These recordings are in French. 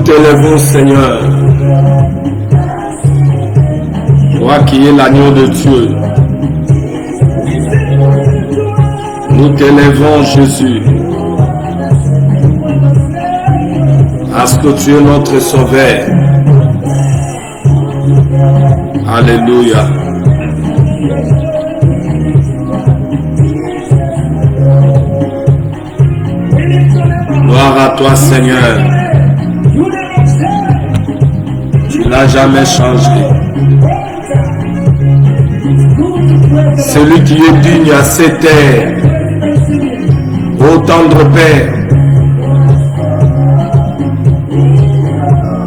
t'élèvons, Seigneur. Toi qui es l'agneau de Dieu. Nous t'élèvons, Jésus. Parce que tu es notre sauveur. Alléluia. Gloire à toi, Seigneur. Tu n'as jamais changé. Celui qui est digne à cette terre, ô tendre Père,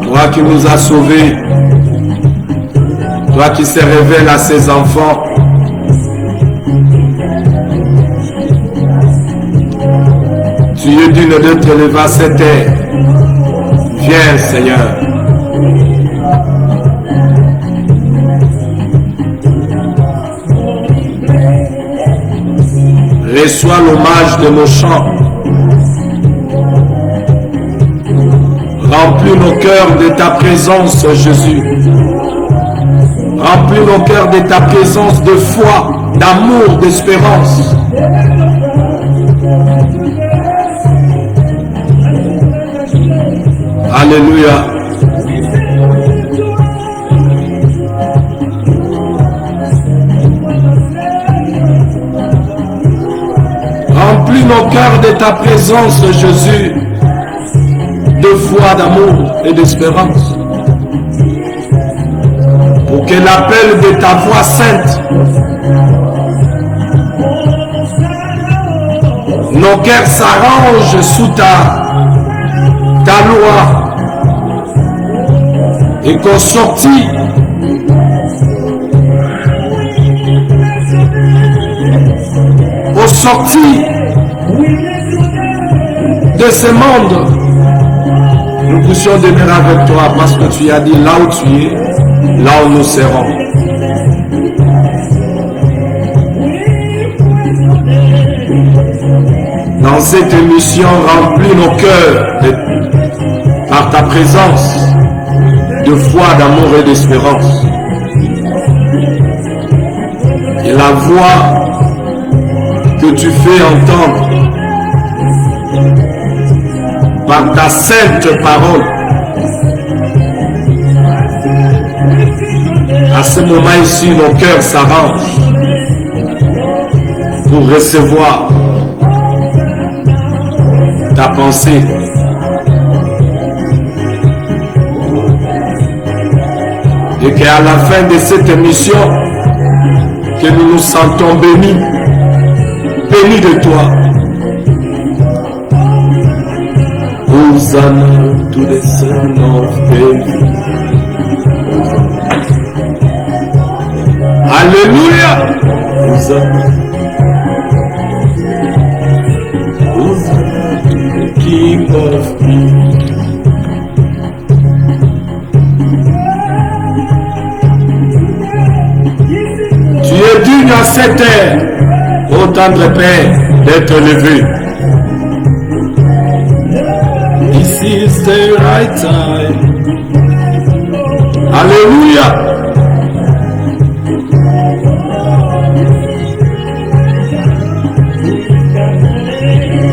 toi qui nous as sauvés, toi qui se révèles à ses enfants, tu es digne de t'élever à cette terre. Viens, Seigneur. Reçois l'hommage de nos chants. Remplis nos cœurs de ta présence, Jésus. Remplis nos cœurs de ta présence de foi, d'amour, d'espérance. Alléluia. Remplis nos cœurs de ta présence, Jésus, de foi, d'amour et d'espérance. Pour que l'appel de ta voix sainte, nos cœurs s'arrangent sous ta loi et qu'on sortit au sorti de ce monde, nous puissions demeurer avec toi parce que tu as dit là où tu es, là où nous serons. Dans cette émission, remplis nos cœurs par ta présence de foi, d'amour et d'espérance. Et la voix que tu fais entendre par ta sainte parole, à ce moment ici, nos cœurs s'arrangent pour recevoir ta pensée. Et qu'à la fin de cette émission, que nous nous sentons bénis, bénis de toi. Hosanna to the Son of David. Alléluia. Hosanna. Hosanna to the King of Kings. Tu es digne à cette terre, ô tendre Père, d'être élevé. This is the right time. Alléluia.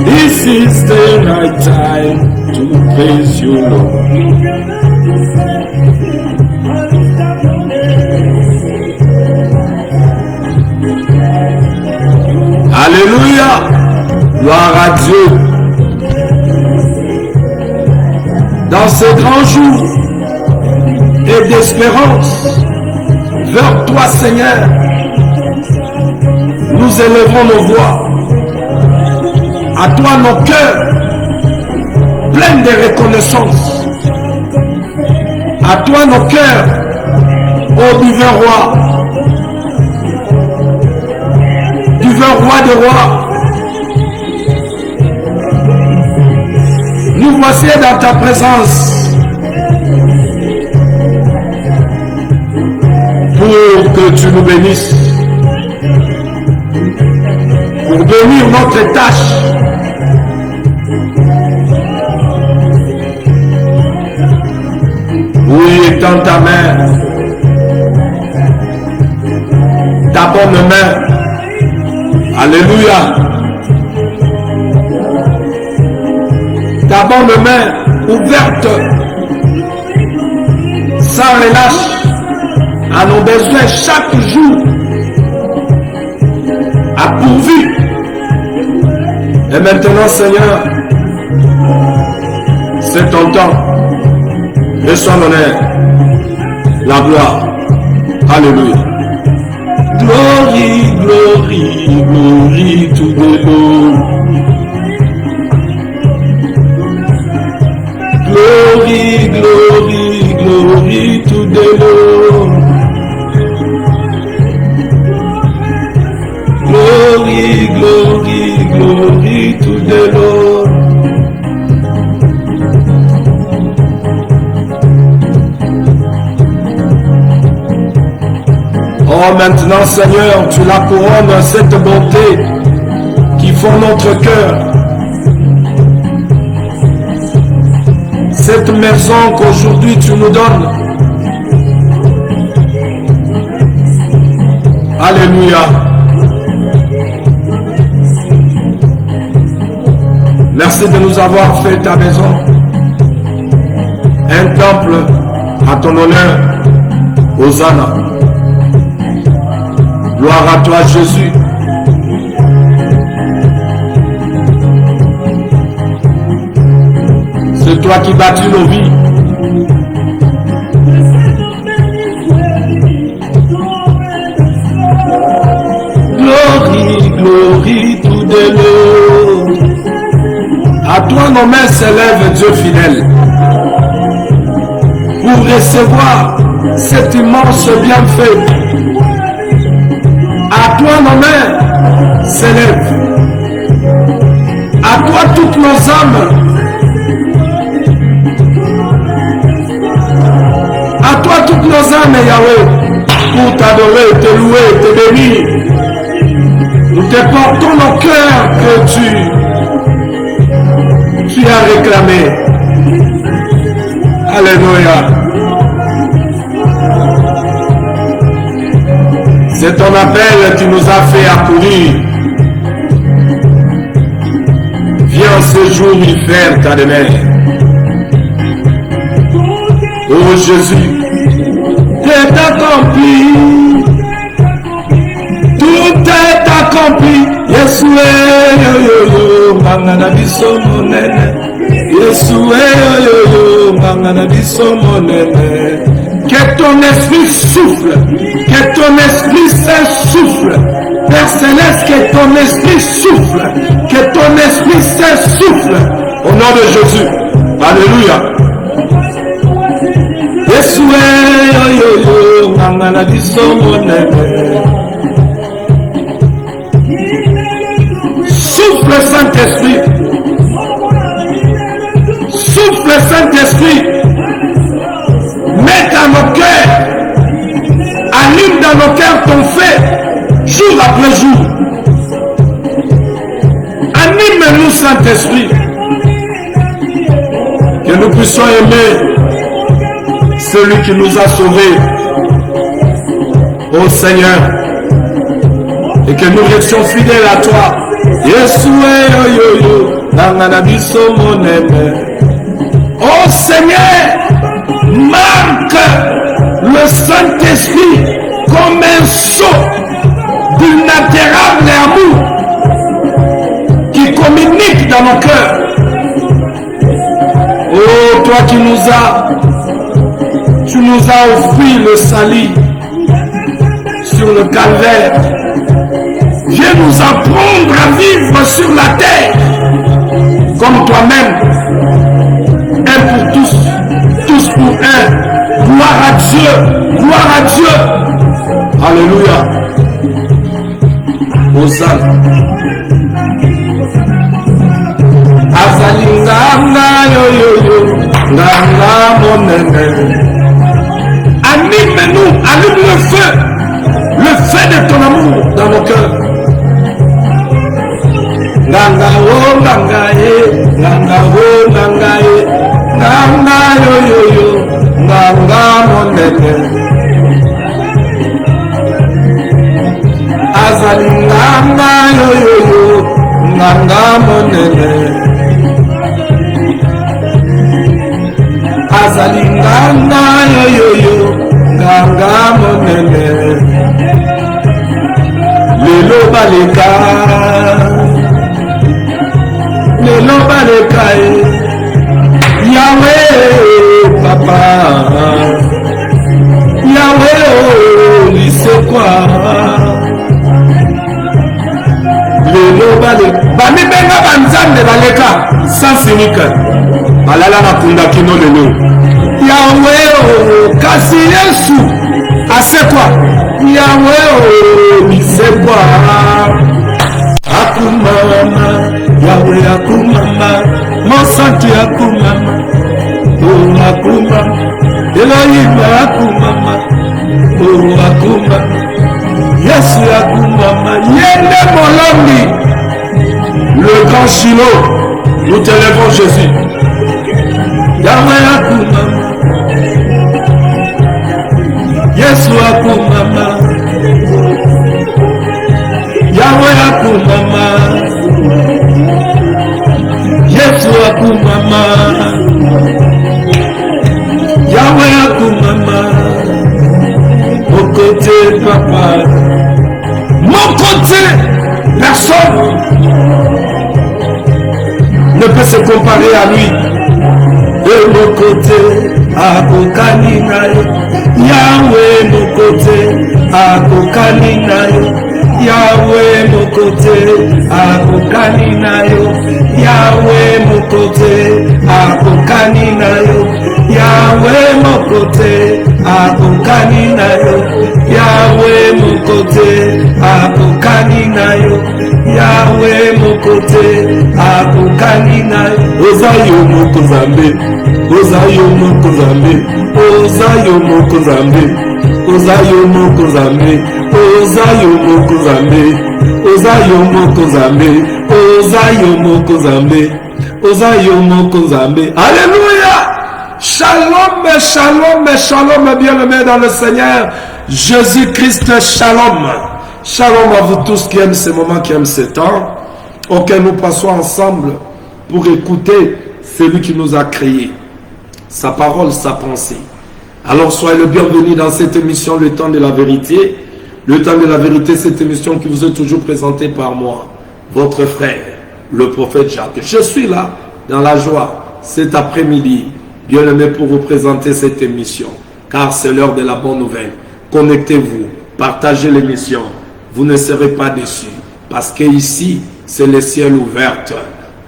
This is the right time to praise you, Lord. Alléluia. Gloire à Dieu. Dans ces grands jours et d'espérance, vers toi, Seigneur, nous élevons nos voix. À toi, nos cœurs, pleins de reconnaissance. À toi, nos cœurs, ô divin roi. Divin roi des rois. Nous voici dans ta présence pour que tu nous bénisses, pour bénir notre tâche, étends ta main, ta bonne main. Alléluia. Ta bonne main ouverte, sans relâche, à nos besoins chaque jour, a pourvu. Et maintenant, Seigneur, c'est ton temps. Reçois l'honneur, la gloire. Alléluia. Glory, glory, glory to the Lord. Glory, glory, glory to the Lord. Glory, glory, glory to the Lord. Oh, maintenant, Seigneur, tu la couronnes cette bonté qui fond notre cœur. Cette maison qu'aujourd'hui tu nous donnes. Alléluia. Merci de nous avoir fait ta maison. Un temple à ton honneur. Hosanna. Gloire à toi, Jésus. C'est toi qui bâtis nos vies. Glory, glory to the Lord. À toi nos mains s'élèvent, Dieu fidèle, pour recevoir cet immense bienfait. À toi nos mains s'élèvent. À toi toutes nos âmes. À toi toutes nos âmes, Yahweh, pour t'adorer, te louer, te bénir. Nous te portons nos cœurs que tu as réclamés. Alléluia. C'est ton appel qui nous a fait accourir. Viens ce jour y faire ta demeure. Oh Jésus, tout est accompli. Tout est accompli. Yesoué, yo yo yo, mangana biso monene. Yesoué, yo yo yo, mangana biso monene. Que ton esprit souffle, que ton esprit s'essouffle. Père Céleste, que ton esprit souffle, que ton esprit s'essouffle. Au nom de Jésus. Alléluia. Yesoué, yo yo yo, mangana biso monene. Souffle Saint-Esprit. Souffle Saint-Esprit. Mets dans nos cœurs, allume dans nos cœurs ton feu, jour après jour. Anime-nous, Saint-Esprit, que nous puissions aimer celui qui nous a sauvés, ô Seigneur, et que nous restions fidèles à toi. Yesoué, yo yo yo, nangana biso monene. Ô Seigneur, marque le Saint-Esprit comme un sceau d'inaltérable amour qui communique dans nos cœurs. Oh, toi qui tu nous as offert le salut sur le calvaire. Viens nous apprendre à vivre sur la terre comme toi-même, un pour tous, tous pour un. Gloire à Dieu, gloire à Dieu. Alléluia. Hosanna. Azali nganga yo yo yo, nganga monene. Anime-nous, allume le feu de ton amour dans nos cœurs. Nganga o nganga e, nganga o nganga e, nganga yo yo yo, nganga monene. balingana yoyoyo nganga monene lelo baleka Yahweh papa Yahweh oh c'est quoi lelo baleka bamibenga banzambe baleka sans unique balala na kunda kino lelo Yahweh oh kasi Yesu c'est quoi Yahweh oh c'est quoi akumama Yahweh akumama Monsanto akumama oh akumama Elohim akumama oh akumama Yesu akumama Yende Molombi le grand Shiloh nous t'élèvons Jésus Yahweh akumama Yesu akumama Yahweh akumama Yesu akumama Yahweh akumama mon côté papa mon côté personne ne peut se comparer à lui de mon côté akokani nayo Yahweh mon côté akokani nayo Yahweh mon côté akokani nayo Yahweh mon côté akokani nayo Yahweh mon côté akokani nayo Yahweh mon côté akokani nayo Yahweh mon côté akokani nayo Ozayo moko Nzambe Ozayo moko Nzambe Ozayo moko Nzambe Ozayo moko Nzambe Ozayo moko Nzambe Ozayo moko Nzambe Ozayo moko Nzambe Ozayo moko Nzambe. Alléluia. Shalom, shalom, shalom, bien-aimés dans le Seigneur Jésus-Christ, shalom. Shalom à vous tous qui aiment ces moments, qui aiment ces temps auxquels nous passons ensemble pour écouter celui qui nous a créés, sa parole, sa pensée. Alors soyez le bienvenu dans cette émission, le temps de la vérité. Le temps de la vérité, cette émission qui vous est toujours présentée par moi, votre frère, le prophète Jacques. Je suis là, dans la joie, cet après-midi, bien-aimé, pour vous présenter cette émission, car c'est l'heure de la bonne nouvelle. Connectez-vous, partagez l'émission, vous ne serez pas déçus, parce qu'ici, c'est le ciel ouvert,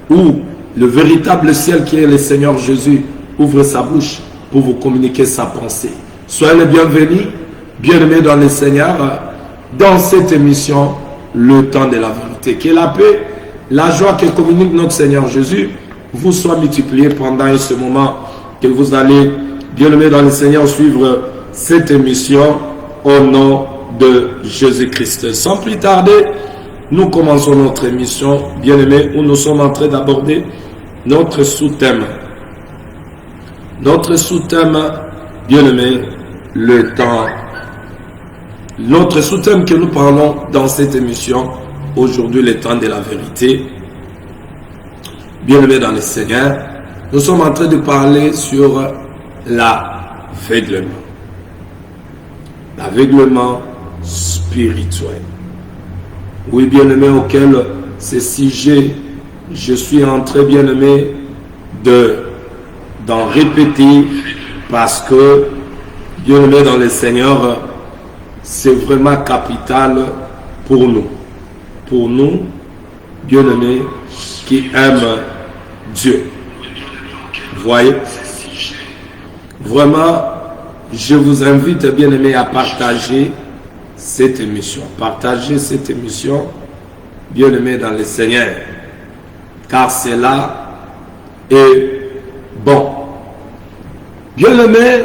où le véritable ciel qui est le Seigneur Jésus ouvre sa bouche pour vous communiquer sa pensée. Soyez les bienvenus, bien-aimés dans le Seigneur, dans cette émission, le temps de la vérité. Que la paix, la joie que communique notre Seigneur Jésus vous soit multipliée pendant ce moment que vous allez, bien-aimés dans le Seigneur, suivre cette émission au nom de Jésus-Christ. Sans plus tarder, nous commençons notre émission, bien-aimés, où nous sommes en train d'aborder notre sous-thème. Notre sous-thème, bien-aimés, le temps. Notre sous-thème que nous parlons dans cette émission, aujourd'hui, le temps de la vérité. Bien-aimés dans le Seigneur, nous sommes en train de parler sur l'aveuglement. L'aveuglement spirituel. Oui, bien-aimés, auquel ce sujet, je suis en train, bien-aimé, d'en répéter parce que, bien-aimés dans le Seigneur, c'est vraiment capital pour nous. Pour nous, bien-aimés, qui aiment Dieu. Vous voyez? Vraiment, je vous invite, bien-aimés, à partager cette émission. Partagez cette émission, bien-aimés dans le Seigneur. Car cela est bon. Bien-aimés,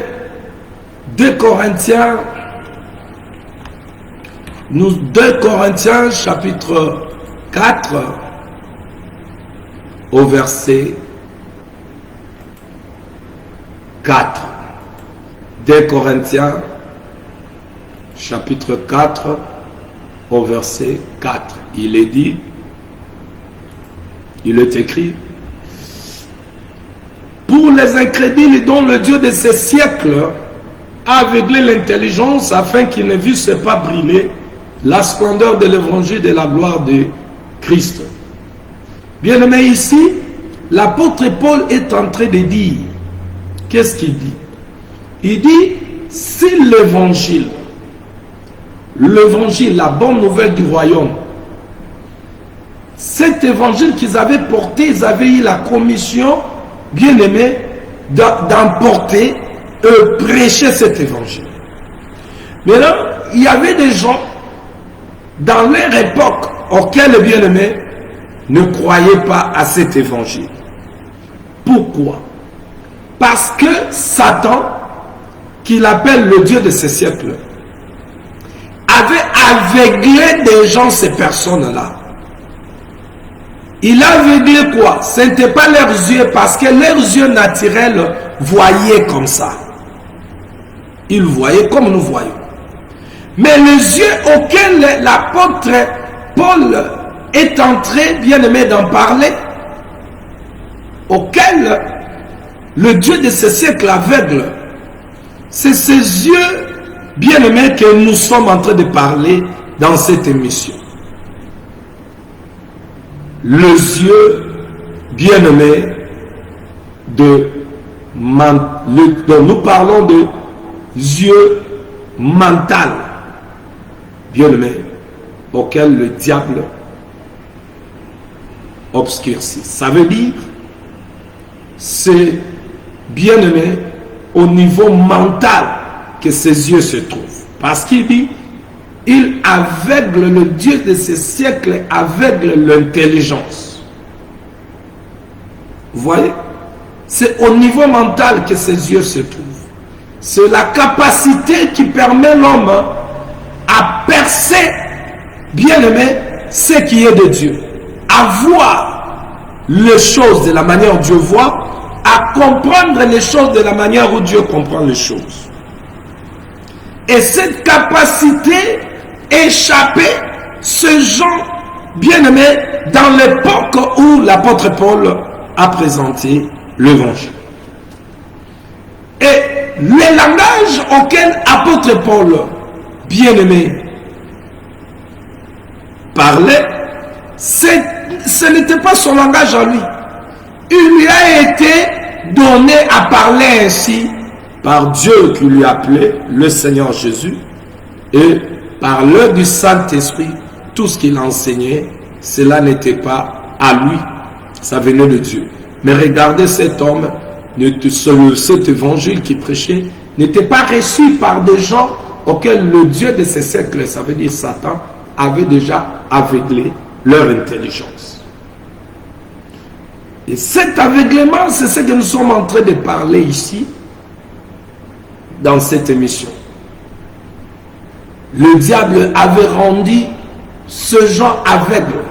2 Corinthiens, 2 Corinthiens chapitre 4 au verset 4. 2 Corinthiens chapitre 4 au verset 4. Il est dit, il est écrit, pour pour les incrédules dont le Dieu de ces siècles a aveuglé l'intelligence afin qu'ils ne vussent pas briller la splendeur de l'évangile de la gloire de Christ. Bien-aimé, ici, l'apôtre Paul est en train de dire, qu'est-ce qu'il dit? Il dit, si l'évangile, la bonne nouvelle du royaume, cet évangile qu'ils avaient porté, ils avaient eu la commission, bien-aimé, d'emporter et prêcher cet évangile. Mais là, il y avait des gens dans leur époque auxquels, bien-aimé, ne croyaient pas à cet évangile. Pourquoi? Parce que Satan, qu'il appelle le Dieu de ces siècles, avait aveuglé des gens, ces personnes-là. Il a aveuglé quoi? Ce n'était pas leurs yeux, parce que leurs yeux naturels voyaient comme ça. Ils voyaient comme nous voyons. Mais les yeux auxquels l'apôtre Paul est entré, bien aimé, d'en parler, auxquels le Dieu de ce siècle aveugle, c'est ces yeux, bien aimés, que nous sommes en train de parler dans cette émission. Les yeux, bien aimés, dont nous parlons de yeux mental, bien aimé, auquel le diable obscurcit. Ça veut dire, c'est bien aimé au niveau mental que ses yeux se trouvent. Parce qu'il dit, il aveugle, le Dieu de ces siècles aveugle l'intelligence. Vous voyez? C'est au niveau mental que ses yeux se trouvent. C'est la capacité qui permet l'homme à percer, bien aimé, ce qui est de Dieu. À voir les choses de la manière dont Dieu voit, à comprendre les choses de la manière où Dieu comprend les choses. Et cette capacité échappait ces gens bien-aimés dans l'époque où l'apôtre Paul a présenté l'évangile. Et le langage auquel l'apôtre Paul, bien-aimé, parlait, ce n'était pas son langage à lui. Il lui a été donné à parler ainsi par Dieu qui lui appelait le Seigneur Jésus, et par l'œuvre du Saint-Esprit, tout ce qu'il enseignait, cela n'était pas à lui, ça venait de Dieu. Mais regardez, cet homme, cet évangile qu'il prêchait, n'était pas reçu par des gens auxquels le Dieu de ces siècles, ça veut dire Satan, avait déjà aveuglé leur intelligence. Et cet aveuglement, c'est ce que nous sommes en train de parler ici, dans cette émission. Le diable avait rendu ce genre aveugle.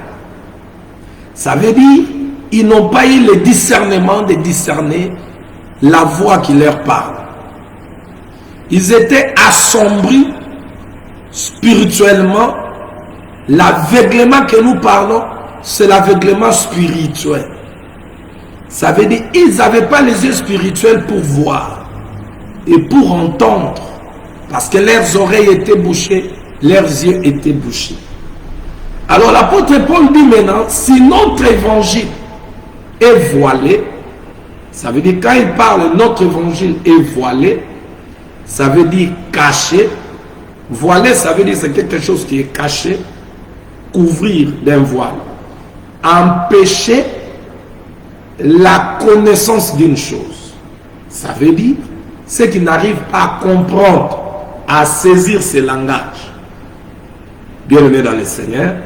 Ça veut dire, ils n'ont pas eu le discernement de discerner la voix qui leur parle. Ils étaient assombris spirituellement. L'aveuglement que nous parlons, c'est l'aveuglement spirituel. Ça veut dire qu'ils n'avaient pas les yeux spirituels pour voir et pour entendre. Parce que leurs oreilles étaient bouchées, leurs yeux étaient bouchés. Alors l'apôtre Paul dit maintenant, si notre évangile est voilé, ça veut dire quand il parle notre évangile est voilé, ça veut dire caché. Voilé, ça veut dire c'est quelque chose qui est caché, couvrir d'un voile. Empêcher la connaissance d'une chose. Ça veut dire ceux qui n'arrivent pas à comprendre, à saisir ce langage. Bien aimé dans le Seigneur,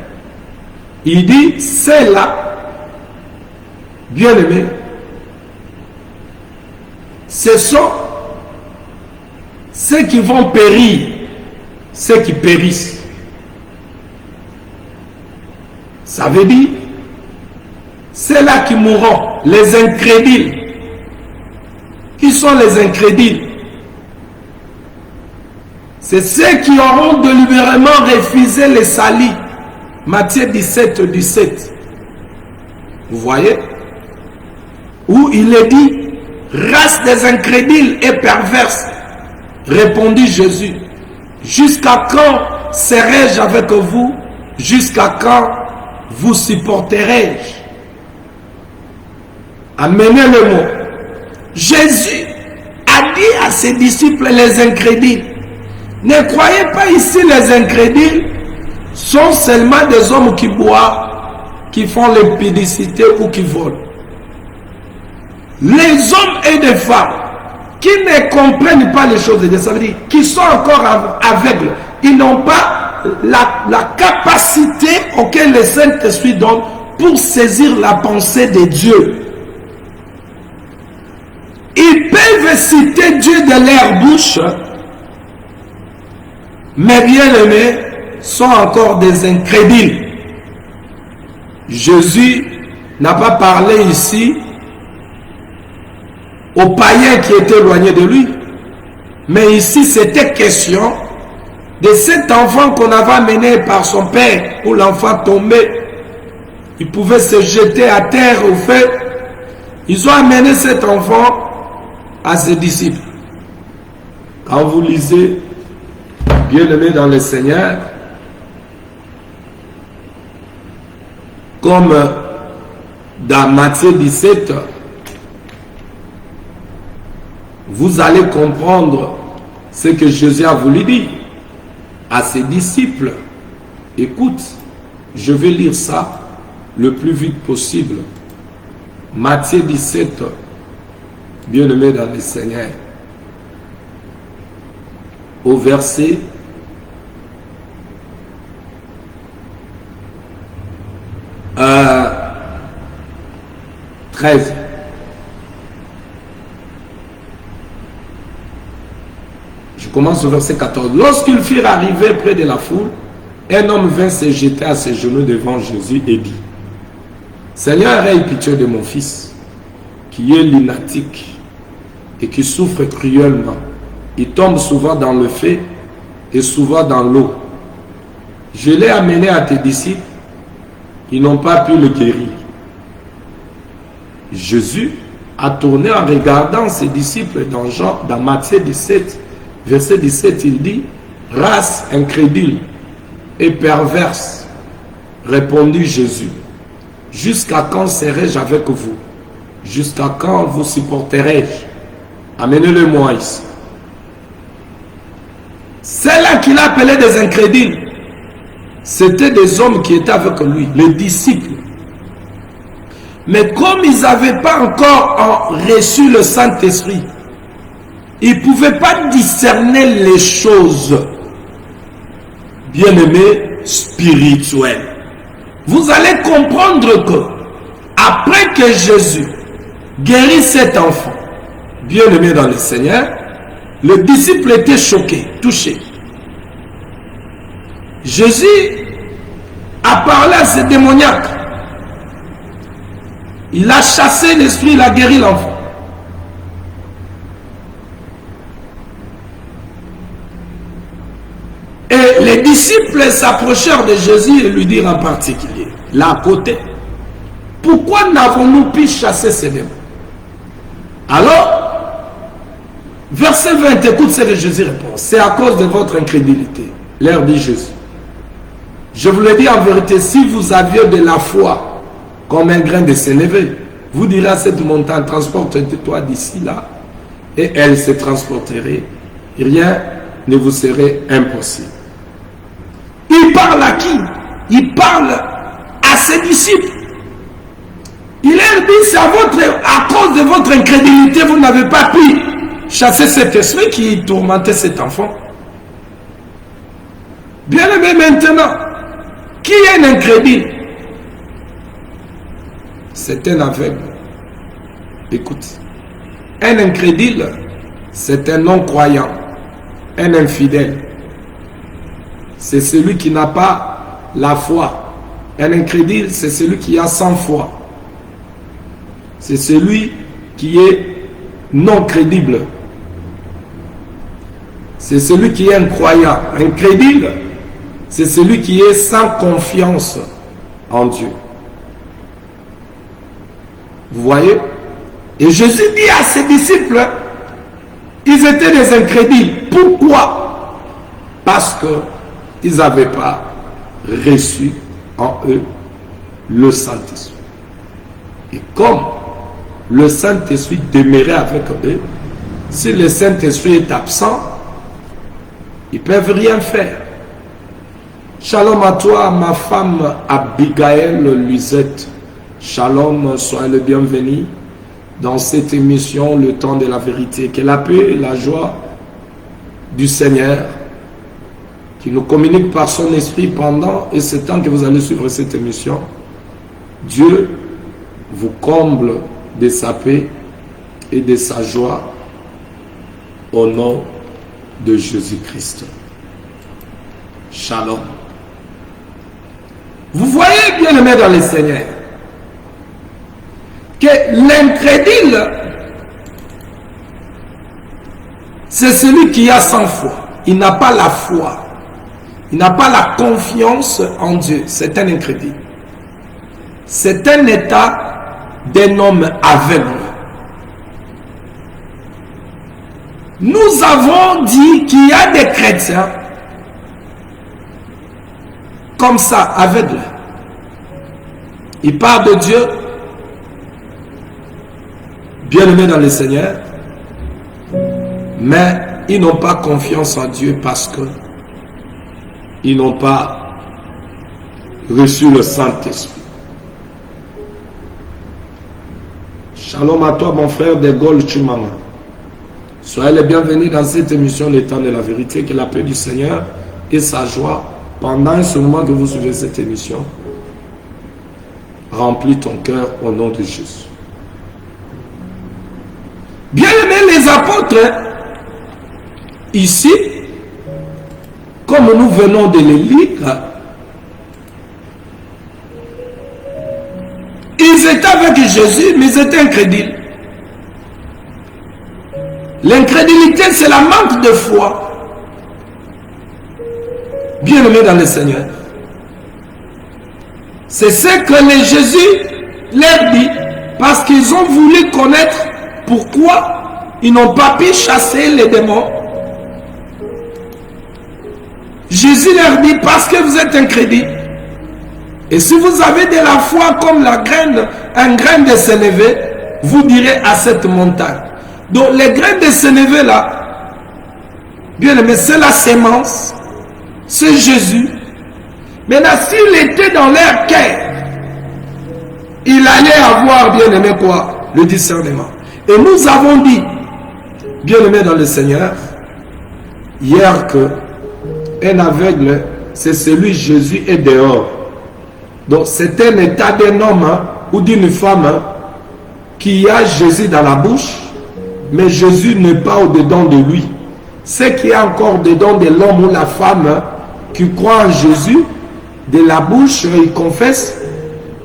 il dit, c'est là, bien aimé, ce sont ceux qui vont périr, ceux qui périssent. Ça veut dire, c'est là qui mourront, les incrédules. Qui sont les incrédules? C'est ceux qui auront délibérément refusé le salut. Matthieu 17, 17. Vous voyez? Où il est dit, race des incrédules et perverses, répondit Jésus. Jusqu'à quand serai-je avec vous? Jusqu'à quand vous supporterai-je? Amenez le mot. Jésus a dit à ses disciples, les incrédules, ne croyez pas ici les incrédules sont seulement des hommes qui boivent, qui font l'impudicité ou qui volent. Les hommes et les femmes qui ne comprennent pas les choses de Dieu, ça veut dire qui sont encore aveugles, ils n'ont pas la capacité auquel le Saint-Esprit donne pour saisir la pensée de Dieu. Ils peuvent citer Dieu de leur bouche, mais bien aimés, sont encore des incrédules. Jésus n'a pas parlé ici aux païens qui étaient éloignés de lui, mais ici c'était question de cet enfant qu'on avait amené par son père, où l'enfant tombait, il pouvait se jeter à terre au feu. Ils ont amené cet enfant à ses disciples. Quand vous lisez, bien-aimés dans le Seigneur, comme dans Matthieu 17, vous allez comprendre ce que Jésus a voulu dire à ses disciples. Écoute, je vais lire ça le plus vite possible. Matthieu 17, bien-aimés dans le Seigneur, au verset 13. Je commence au verset 14. Lorsqu'ils furent arrivés près de la foule, un homme vint se jeter à ses genoux devant Jésus et dit, Seigneur, aie pitié de mon fils, qui est lunatique et qui souffre cruellement. Il tombe souvent dans le feu et souvent dans l'eau. Je l'ai amené à tes disciples, ils n'ont pas pu le guérir. Jésus a tourné en regardant ses disciples dans Matthieu 17, verset 17, il dit, race incrédule et perverse, répondit Jésus, jusqu'à quand serai-je avec vous? Jusqu'à quand vous supporterai-je? Amenez-le-moi ici. Ceux-là qu'il appelait des incrédules, c'était des hommes qui étaient avec lui, les disciples. Mais comme ils n'avaient pas encore reçu le Saint-Esprit, ils ne pouvaient pas discerner les choses, bien-aimés, spirituelles. Vous allez comprendre que, après que Jésus guérit cet enfant, bien-aimé dans le Seigneur, le disciple était choqué, touché. Jésus a parlé à ce démoniaque. Il a chassé l'esprit, il a guéri l'enfant. Et les disciples s'approchèrent de Jésus et lui dirent en particulier, là à côté, pourquoi n'avons-nous pu chasser ces démons? Alors, verset 20, écoute ce que Jésus répond, c'est à cause de votre incrédulité, leur dit Jésus. Je vous le dis en vérité, si vous aviez de la foi comme un grain de sénévé, vous direz à cette montagne, transporte-toi d'ici là, et elle se transporterait. Rien ne vous serait impossible. Il parle à qui? Il parle à ses disciples. Il leur dit, c'est à cause de votre incrédulité, vous n'avez pas pu chasser cet esprit qui tourmentait cet enfant. Bien aimé, maintenant, qui est un incrédule? C'est un aveugle. Écoute, un incrédule, c'est un non-croyant, un infidèle. C'est celui qui n'a pas la foi. Un incrédule, c'est celui qui a sans foi. C'est celui qui est non crédible. C'est celui qui est incroyant. Incrédule, c'est celui qui est sans confiance en Dieu. Vous voyez? Et Jésus dit à ses disciples, ils étaient des incrédules. Pourquoi? Parce qu'ils n'avaient pas reçu en eux le Saint-Esprit. Et comme le Saint-Esprit demeurait avec eux, si le Saint-Esprit est absent, ils ne peuvent rien faire. Shalom à toi, ma femme Abigail Luisette. Shalom, sois le bienvenu dans cette émission, le temps de la vérité. Que la paix et la joie du Seigneur, qui nous communique par son esprit pendant et ce temps que vous allez suivre cette émission, Dieu vous comble de sa paix et de sa joie au nom de Jésus-Christ. Shalom. Vous voyez, bien aimé dans le Seigneur, que l'incrédule, c'est celui qui a sans foi. Il n'a pas la foi. Il n'a pas la confiance en Dieu. C'est un incrédule. C'est un état d'un homme aveugle. Nous avons dit qu'il y a des chrétiens comme ça, aveugles. Ils parlent de Dieu, bien-aimés dans le Seigneur, mais ils n'ont pas confiance en Dieu parce que ils n'ont pas reçu le Saint-Esprit. Shalom à toi, mon frère de Gaulle Chimama. Soyez les bienvenus dans cette émission, le temps de la vérité. Que la paix du Seigneur et sa joie, pendant ce moment que vous suivez cette émission, remplit ton cœur au nom de Jésus. Bien-aimés les apôtres, ici, comme nous venons de les lire, ils étaient avec Jésus, mais ils étaient incrédules. L'incrédulité, c'est la manque de foi. Bien-aimés dans le Seigneur. C'est ce que les Jésus leur dit, parce qu'ils ont voulu connaître pourquoi ils n'ont pas pu chasser les démons. Jésus leur dit, parce que vous êtes incrédules. Et si vous avez de la foi comme un grain de sénévé, vous direz à cette montagne. Donc les grains de sénévé là, bien aimé, c'est la sémence, c'est Jésus. Maintenant, s'il était dans leur cœur, il allait avoir, bien aimé, quoi? Le discernement. Et nous avons dit, bien aimé dans le Seigneur, hier que un aveugle, c'est celui Jésus est dehors. Donc c'est un état d'un homme ou d'une femme qui a Jésus dans la bouche, mais Jésus n'est pas au-dedans de lui. Ce qui est encore dedans de l'homme ou la femme qui croit en Jésus, de la bouche, il confesse,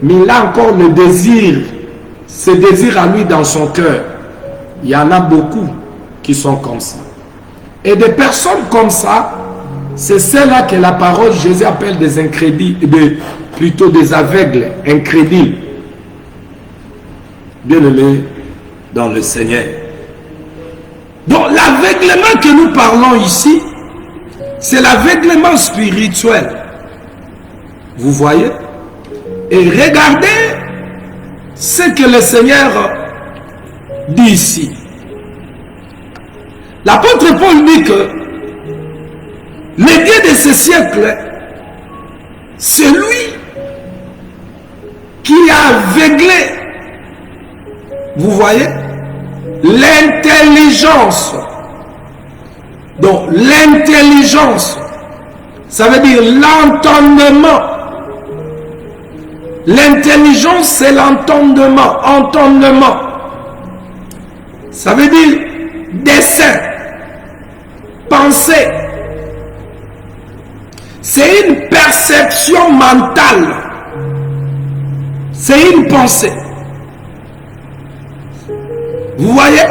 mais il a encore le désir, ce désir à lui dans son cœur. Il y en a beaucoup qui sont comme ça. Et des personnes comme ça, c'est celles-là que la parole Jésus appelle des incrédules, plutôt des aveugles, incrédules. Bien-aimés dans le Seigneur. Donc l'aveuglement que nous parlons ici, c'est l'aveuglement spirituel. Vous voyez? Et regardez ce que le Seigneur dit ici. L'apôtre Paul dit que le Dieu de ce siècle, c'est lui qui a aveuglé, vous voyez, l'intelligence. Donc l'intelligence, ça veut dire l'entendement. L'intelligence, c'est l'entendement. Entendement. Ça veut dire dessein, pensée. C'est une perception mentale. C'est une pensée. Vous voyez?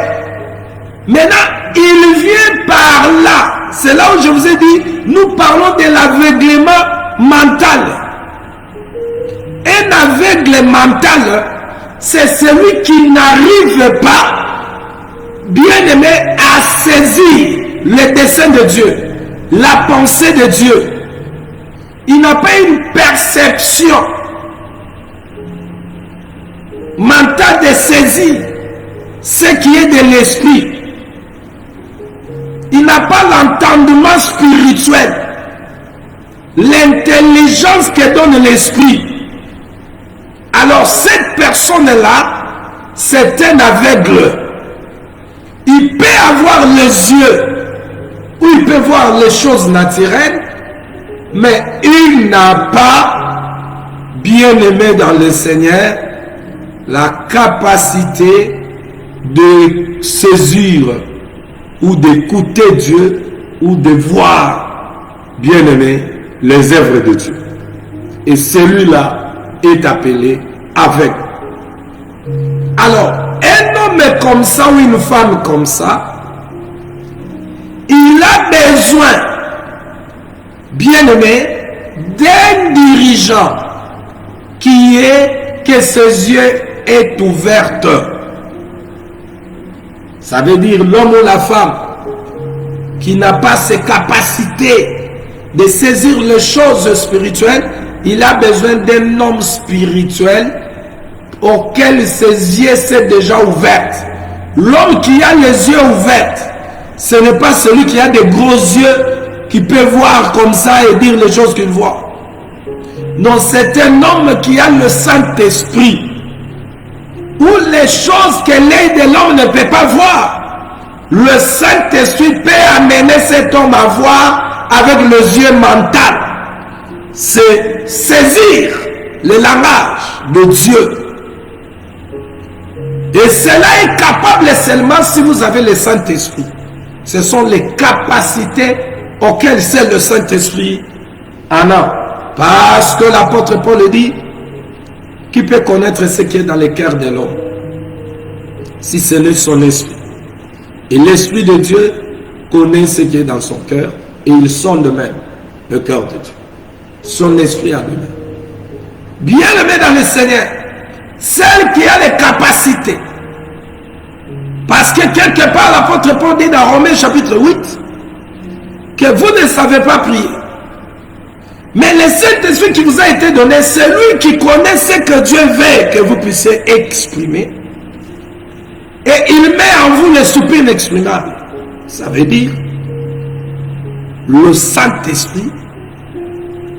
Maintenant, il vient par là. C'est là où je vous ai dit, nous parlons de l'aveuglement mental. Un aveugle mental c'est celui qui n'arrive pas, bien aimé, à saisir les desseins de Dieu, la pensée de Dieu. Il n'a pas une perception mentale de saisir ce qui est de l'esprit. Il n'a pas l'entendement spirituel, l'intelligence que donne l'esprit. Alors cette personne-là, c'est un aveugle. Il peut avoir les yeux, ou il peut voir les choses naturelles, mais il n'a pas, bien aimé dans le Seigneur, la capacité de saisir ou d'écouter Dieu ou de voir, bien aimé, les œuvres de Dieu. Et celui-là est appelé aveugle. Alors, un homme comme ça ou une femme comme ça, il a besoin, bien aimé, d'un dirigeant qui est que ses yeux est ouverte. Ça veut dire l'homme ou la femme qui n'a pas ces capacités de saisir les choses spirituelles, il a besoin d'un homme spirituel auquel ses yeux sont déjà ouverts. L'homme qui a les yeux ouverts, ce n'est pas celui qui a des gros yeux qui peut voir comme ça et dire les choses qu'il voit. Non, c'est un homme qui a le Saint-Esprit, où les choses que l'œil de l'homme ne peut pas voir, le Saint-Esprit peut amener cet homme à voir avec les yeux mentaux. C'est saisir le langage de Dieu. Et cela est capable seulement si vous avez le Saint-Esprit. Ce sont les capacités auxquelles c'est le Saint-Esprit en a. Parce que l'apôtre Paul dit, qui peut connaître ce qui est dans le cœur de l'homme, si ce n'est son esprit. Et l'Esprit de Dieu connaît ce qui est dans son cœur, et il sonde même le cœur de Dieu. Son esprit à lui-même. Bien aimé dans le Seigneur, celle qui a les capacités. Parce que quelque part, l'apôtre Paul dit dans Romains chapitre 8, que vous ne savez pas prier. Mais le Saint-Esprit qui vous a été donné, c'est lui qui connaît ce que Dieu veut que vous puissiez exprimer. Et il met en vous le soupir inexprimable. Ça veut dire, le Saint-Esprit,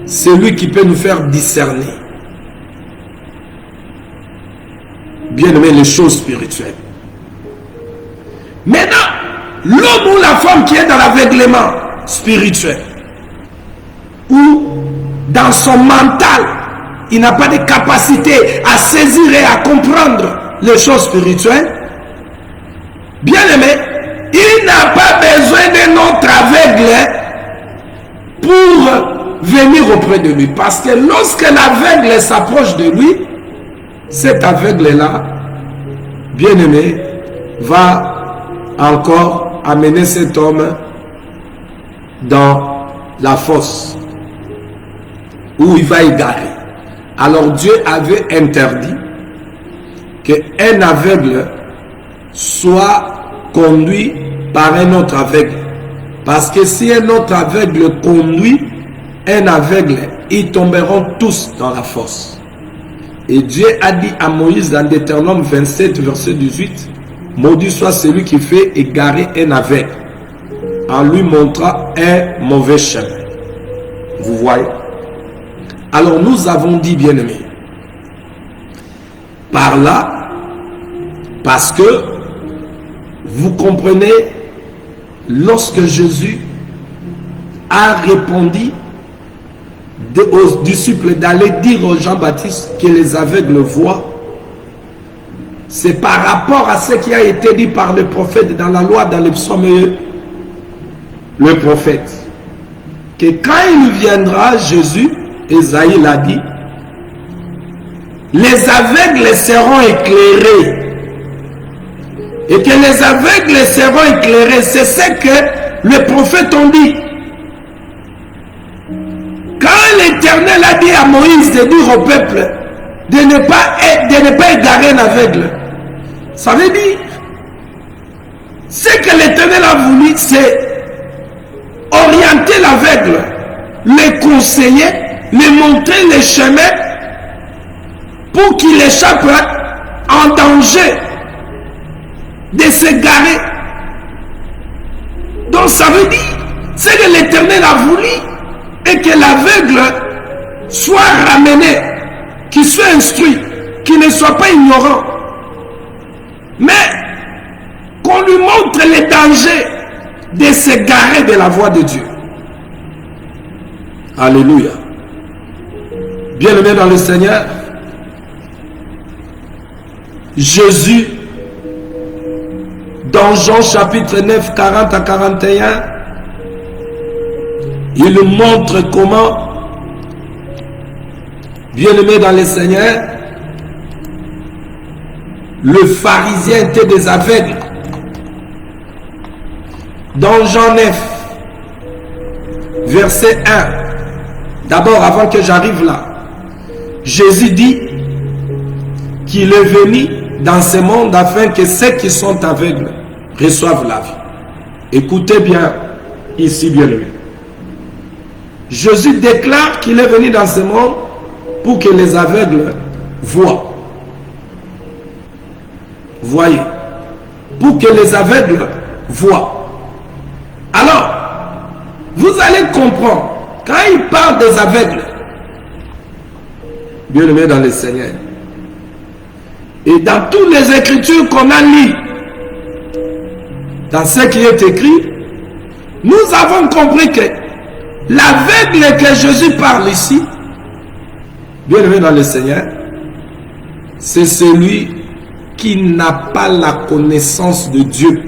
c'est lui qui peut nous faire discerner, bien aimé, les choses spirituelles. Maintenant, l'homme ou la femme qui est dans l'aveuglement spirituel, ou dans son mental, il n'a pas de capacité à saisir et à comprendre les choses spirituelles, bien aimé, il n'a pas besoin d'un autre aveugle pour venir auprès de lui. Parce que lorsque l'aveugle s'approche de lui, cet aveugle-là, bien aimé, va encore amener cet homme dans la fosse où il va égarer. Alors Dieu avait interdit qu'un aveugle soit conduit par un autre aveugle. Parce que si un autre aveugle conduit un aveugle, ils tomberont tous dans la fosse. Et Dieu a dit à Moïse dans Deutéronome 27, verset 18, « Maudit soit celui qui fait égarer un aveugle, en lui montrant un mauvais chemin. » Vous voyez? Alors nous avons dit, bien-aimés, par là, parce que vous comprenez, lorsque Jésus a répondu aux disciples d'aller dire aux Jean-Baptiste que les aveugles voient, c'est par rapport à ce qui a été dit par le prophète dans la loi, dans le psaume, le prophète, que quand il viendra, Jésus, Esaïe l'a dit, les aveugles seront éclairés. Et que les aveugles seront éclairés, c'est ce que les prophètes ont dit. Quand l'Éternel a dit à Moïse de dire au peuple de ne pas égarer un aveugle. Ça veut dire, ce que l'Éternel a voulu, c'est orienter l'aveugle, le conseiller, lui montrer les chemins pour qu'il échappe en danger de s'égarer. Donc ça veut dire, c'est que l'Éternel a voulu et que l'aveugle soit ramené, qu'il soit instruit, qu'il ne soit pas ignorant, mais qu'on lui montre les dangers de s'égarer de la voie de Dieu. Alléluia. Bien-aimé dans le Seigneur, Jésus, dans Jean chapitre 9, 40 à 41, il nous montre comment, bien-aimé dans le Seigneur, le pharisien était des aveugles. Dans Jean 9, verset 1, d'abord avant que j'arrive là, Jésus dit qu'il est venu dans ce monde afin que ceux qui sont aveugles reçoivent la vie. Écoutez bien ici, bien-aimé. Jésus déclare qu'il est venu dans ce monde pour que les aveugles voient. Voyez. Pour que les aveugles voient. Alors, vous allez comprendre, quand il parle des aveugles, bien-aimé dans le Seigneur, et dans toutes les Écritures qu'on a lues, dans ce qui est écrit, nous avons compris que l'aveugle que Jésus parle ici, bien-aimé dans le Seigneur, c'est celui qui n'a pas la connaissance de Dieu.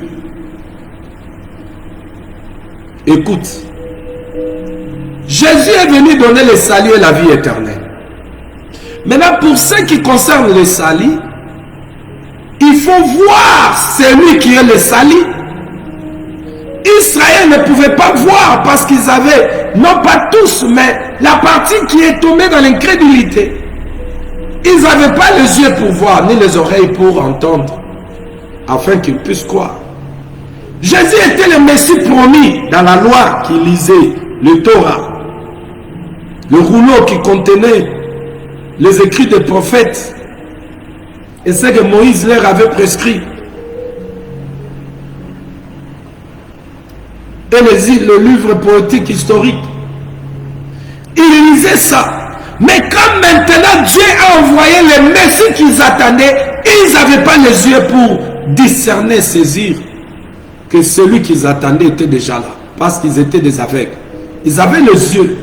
Écoute, Jésus est venu donner le salut et la vie éternelle. Maintenant, pour ce qui concerne le salut, il faut voir celui qui est le salut. Israël ne pouvait pas voir parce qu'ils avaient, non pas tous, mais la partie qui est tombée dans l'incrédulité. Ils n'avaient pas les yeux pour voir, ni les oreilles pour entendre, afin qu'ils puissent croire. Jésus était le Messie promis dans la loi qui lisait le Torah, le rouleau qui contenait les écrits des prophètes et ce que Moïse leur avait prescrit. Et le livre poétique historique. Ils lisaient ça. Mais quand maintenant Dieu a envoyé le Messie qu'ils attendaient, ils n'avaient pas les yeux pour discerner, saisir que celui qu'ils attendaient était déjà là. Parce qu'ils étaient des aveugles. Ils avaient les yeux.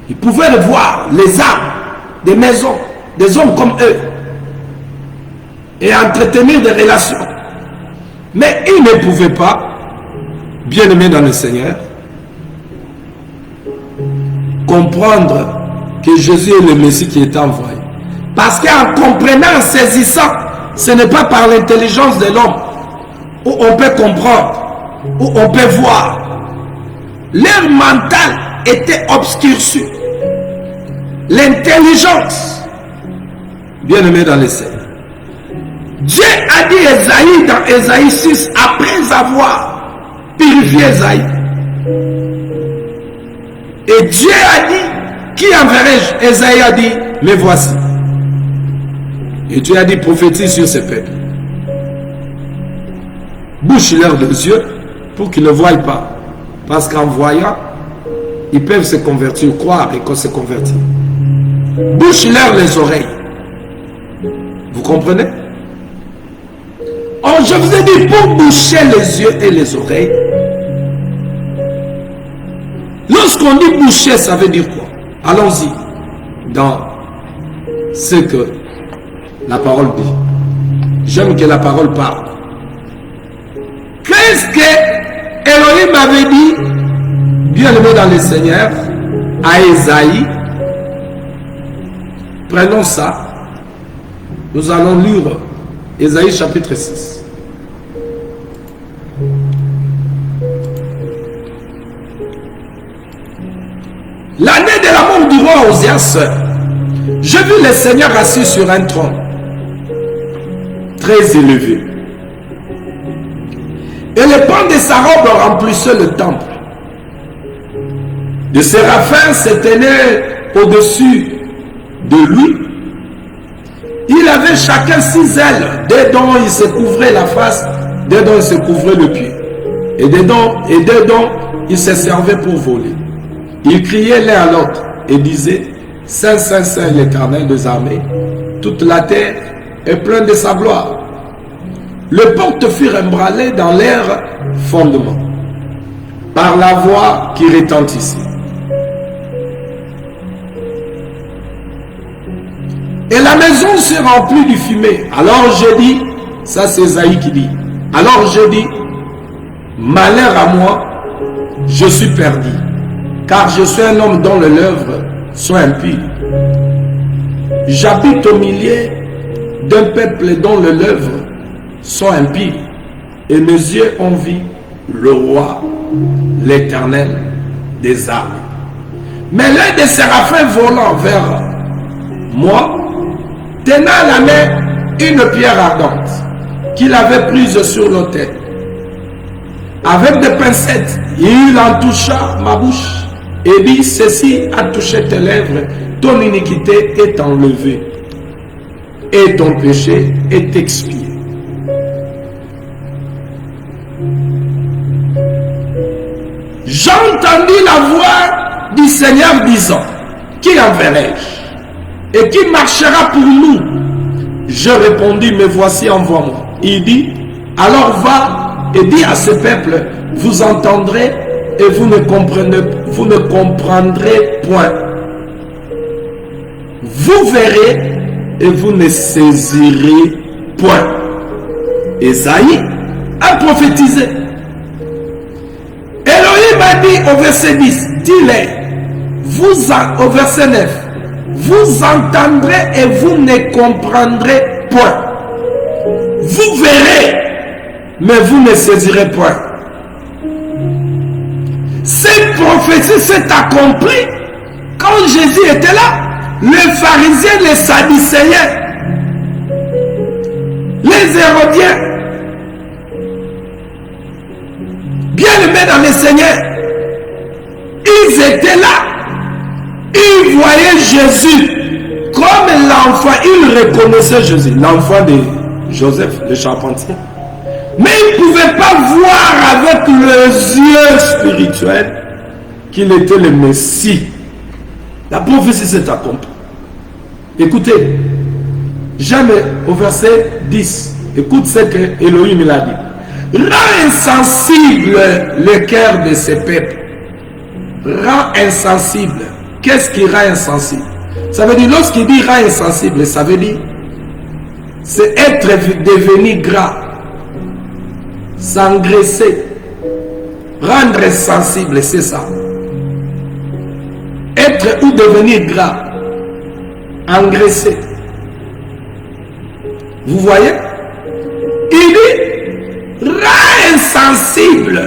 Ils pouvaient voir les âmes des maisons, des hommes comme eux. Et entretenir des relations. Mais ils ne pouvaient pas, bien-aimés dans le Seigneur, comprendre que Jésus est le Messie qui est envoyé. Parce qu'en comprenant, en saisissant, ce n'est pas par l'intelligence de l'homme où on peut comprendre, où on peut voir. Leur mental était obscurci. L'intelligence, bien-aimé dans le Seigneur. Dieu a dit Esaïe dans Esaïe 6, après avoir purifié Esaïe. Et Dieu a dit, qui enverrai-je? Esaïe a dit, mais voici. Et Dieu a dit, prophétise sur ce peuple. Bouche-leur les yeux pour qu'ils ne voient pas. Parce qu'en voyant, ils peuvent se convertir, croire et qu'on se convertit. Bouche-leur les oreilles. Vous comprenez? Oh, je vous ai dit, pour boucher les yeux et les oreilles, lorsqu'on dit boucher, ça veut dire quoi? Allons-y dans ce que la parole dit. J'aime que la parole parle. Qu'est-ce que Elohim avait dit, bien-aimé dans le Seigneur, à Esaïe? Prenons ça. Nous allons lire Esaïe chapitre 6. L'année de la mort du roi Osias, J'ai vu le Seigneur assis sur un trône très élevé. Et le pan de sa robe remplissait le temple. Des séraphins se tenaient au-dessus de lui. Il avait chacun 6 ailes, des dont il se couvrait la face, des dont il se couvrait le pied, et des dont il se servait pour voler. Il criait l'un à l'autre et disait: Saint, Saint, Saint, l'Éternel des armées, toute la terre est pleine de sa gloire. Le portes furent ébranlés dans leur fondement, par la voix qui retentissait. Et la maison se remplit du fumée. Alors j'ai dit, ça c'est Isaïe qui dit, alors j'ai dit, malheur à moi, je suis perdu, car je suis un homme dont les lèvres sont impies. J'habite au milieu d'un peuple dont les lèvres sont impies, et mes yeux ont vu le roi, l'Éternel des armées. Mais l'un des séraphins volant vers moi, tenant à la main une pierre ardente qu'il avait prise sur l'autel. Avec des pincettes, il en toucha ma bouche et dit: ceci a touché tes lèvres, ton iniquité est enlevée et ton péché est expié. J'entendis la voix du Seigneur disant: qui enverrai-je et qui marchera pour nous? Je répondis: me voici, envoie-moi. Il dit: alors va et dis à ce peuple, vous entendrez et vous ne comprendrez point. Vous verrez et vous ne saisirez point. Isaïe a prophétisé. Elohim a dit au verset 10, dis-les, au verset 9, vous entendrez et vous ne comprendrez point. Vous verrez, mais vous ne saisirez point. Cette prophétie s'est accomplie quand Jésus était là. Les pharisiens, les sadducéens, les hérodiens, bien-aimés dans le Seigneur, ils étaient là. Ils voyaient Jésus comme l'enfant. Ils reconnaissaient Jésus, l'enfant de Joseph, le charpentier. Mais ils ne pouvaient pas voir avec les yeux spirituels qu'il était le Messie. La prophétie s'est accomplie. Écoutez, Jean au verset 10, écoute ce que Elohim a dit. Rends insensible le cœur de ces peuples. Rends insensible. Qu'est-ce qui rend insensible? Ça veut dire, lorsqu'il dit rend insensible, ça veut dire c'est être devenu gras, s'engraisser, rendre sensible, c'est ça. Être ou devenir gras, engraisser. Vous voyez? Il dit, rend insensible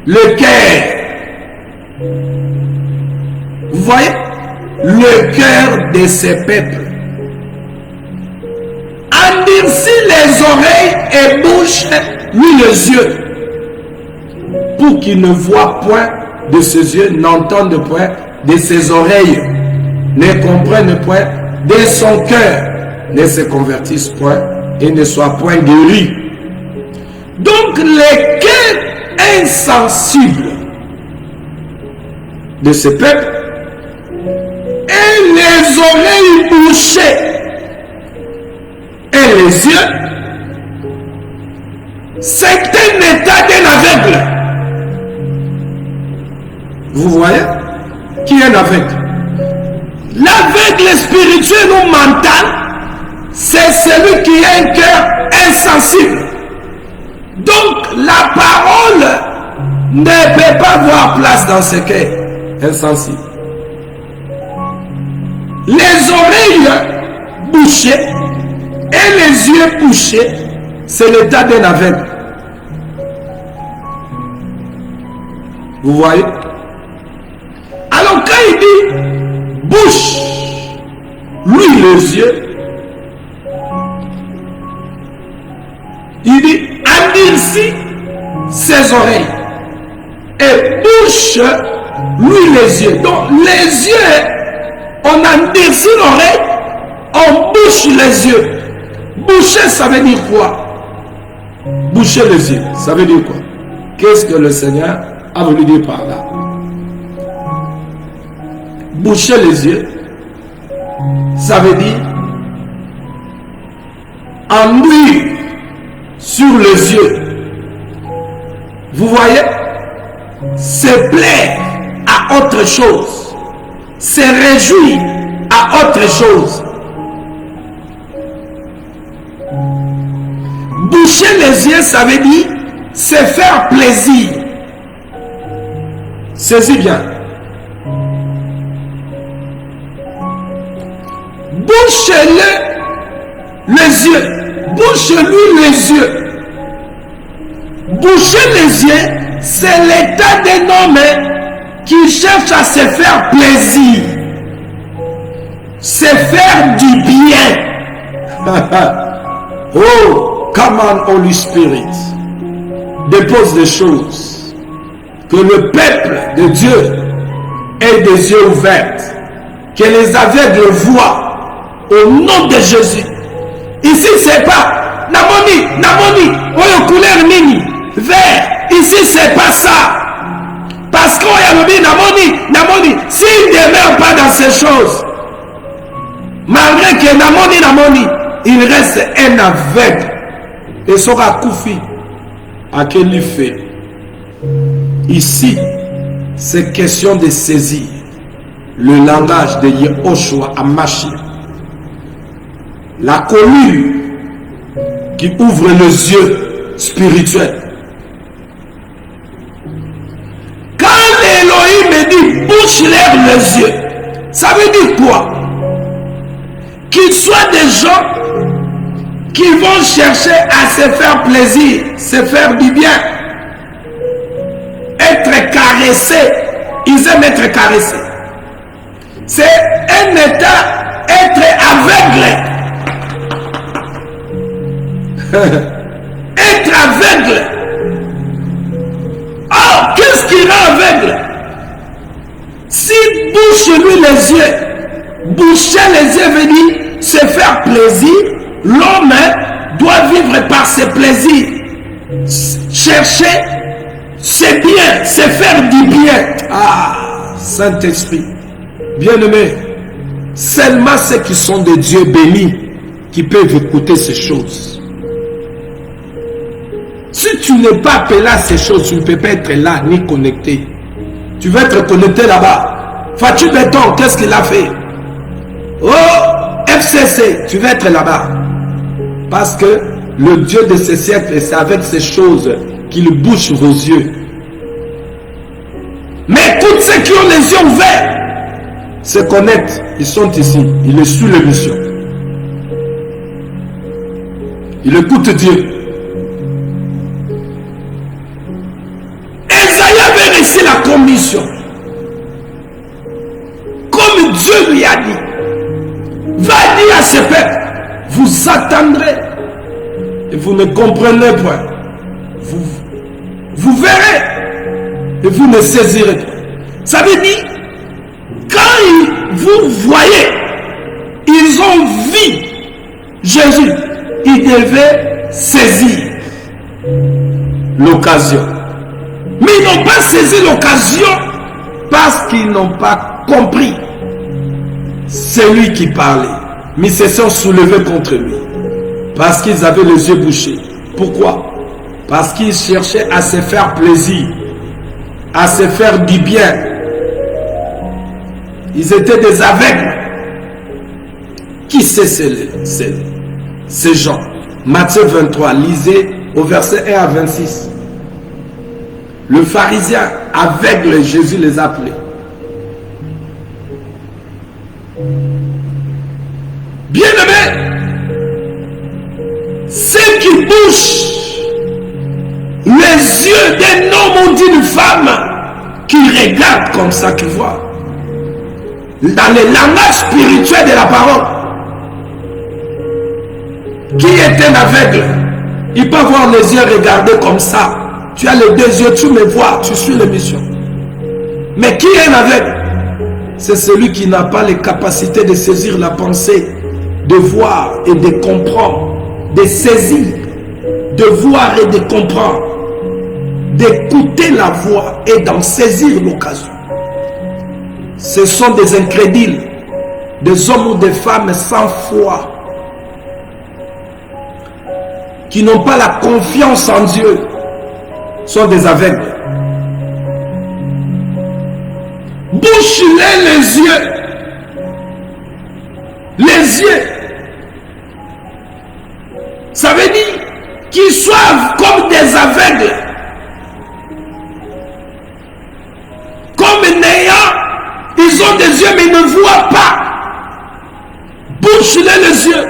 le cœur. Vous voyez? Le cœur de ces peuples. Endurcis les oreilles et bouche, lui les yeux, pour qu'il ne voie point de ses yeux, n'entende point de ses oreilles, ne comprenne point de son cœur, ne se convertisse point et ne soit point guéri. Donc les cœurs insensibles de ce peuple et les oreilles bouchées et les yeux, c'est un état d'un aveugle. Vous voyez? Qui est un aveugle? L'aveugle spirituel ou mental, c'est celui qui a un cœur insensible. Donc la parole ne peut pas avoir place dans ce cœur insensible. Les oreilles bouchées et les yeux bouchés, c'est l'état d'un aveugle. Vous voyez? Alors quand il dit bouche lui les yeux. Il dit endurcit ses oreilles et bouche lui les yeux. Donc les yeux, on endurcit l'oreille, on bouche les yeux. Boucher, ça veut dire quoi? Boucher les yeux, ça veut dire quoi? Qu'est-ce que le Seigneur a voulu dire par là? Boucher les yeux, ça veut dire enduire sur les yeux. Vous voyez? Se plaire à autre chose, se réjouir à autre chose. Boucher les yeux, ça veut dire se faire plaisir. Saisis bien. Bouchez-le les yeux. Bouchez-lui les yeux. Boucher les yeux, c'est l'état d'un homme qui cherche à se faire plaisir, se faire du bien. Oh, come on, Holy Spirit. Dépose des choses. Que le peuple de Dieu ait des yeux ouverts. Que les aveugles voient. Au nom de Jésus. Ici, c'est pas Namoni, oyo couleur mini, vert. Ici, c'est pas ça. Parce qu'on y a dit Namoni, s'il ne demeure pas dans ces choses, malgré que Namoni, il reste un aveugle. Et sera Koufi. À quel il fait? Ici, c'est question de saisir le langage de Yehoshua Hamashiach. La colline qui ouvre les yeux spirituels. Quand l'Élohim dit bouche-leur les yeux, ça veut dire quoi? Qu'ils soient des gens qui vont chercher à se faire plaisir, se faire du bien, être caressés. Ils aiment être caressés. C'est un état, être aveugle. Être aveugle. Oh, qu'est-ce qui rend aveugle? Si bouche-lui les yeux, boucher les yeux veut dire se faire plaisir. L'homme doit vivre par ses plaisirs. Chercher c'est bien, se faire du bien. Ah, Saint-Esprit. Bien-aimés, seulement ceux qui sont des dieux bénis qui peuvent écouter ces choses. Si tu n'es pas appelé à ces choses, tu ne peux pas être là ni connecté. Tu vas être connecté là-bas. Fatu Béton, qu'est-ce qu'il a fait? Oh, FCC, tu vas être là-bas. Parce que le Dieu de ce siècle, c'est avec ces choses qu'il bouche vos yeux. Mais tous ceux qui ont les yeux ouverts se connectent. Ils sont ici. Ils suivent l'émission. Ils écoutent Dieu. Esaïe avait reçu la commission. Comme Dieu lui a dit. Va dire à ce peuple, vous attendrez et vous ne comprenez pas. Vous verrez et vous ne saisirez pas. Ça veut dire, quand vous voyez, ils ont vu Jésus, ils devaient saisir l'occasion. Mais ils n'ont pas saisi l'occasion parce qu'ils n'ont pas compris. C'est lui qui parlait. Mais ils se sont soulevés contre lui. Parce qu'ils avaient les yeux bouchés. Pourquoi? Parce qu'ils cherchaient à se faire plaisir. À se faire du bien. Ils étaient des aveugles. Qui c'est ces gens? Matthieu 23, lisez au verset 1 à 26. Le pharisien aveugle, Jésus les appelait. Bien-aimés, ceux qui bouchent les yeux d'un homme ou d'une femme qui regarde comme ça, qui voit. dans le langage spirituel de la parole. Qui est un aveugle? Il peut avoir les yeux regardés comme ça. Tu as les deux yeux, tu me vois, tu suis l'émission. Mais qui est un aveugle? C'est celui qui n'a pas les capacités de saisir la pensée, de voir et de comprendre, de saisir, de voir et de comprendre, d'écouter la voix et d'en saisir l'occasion. Ce sont des incrédules, des hommes ou des femmes sans foi, qui n'ont pas la confiance en Dieu, sont des aveugles. Bouche-les les yeux. Les yeux. Ça veut dire qu'ils soient comme des aveugles. Comme n'ayant, ils ont des yeux mais ils ne voient pas. Bouche-les les yeux.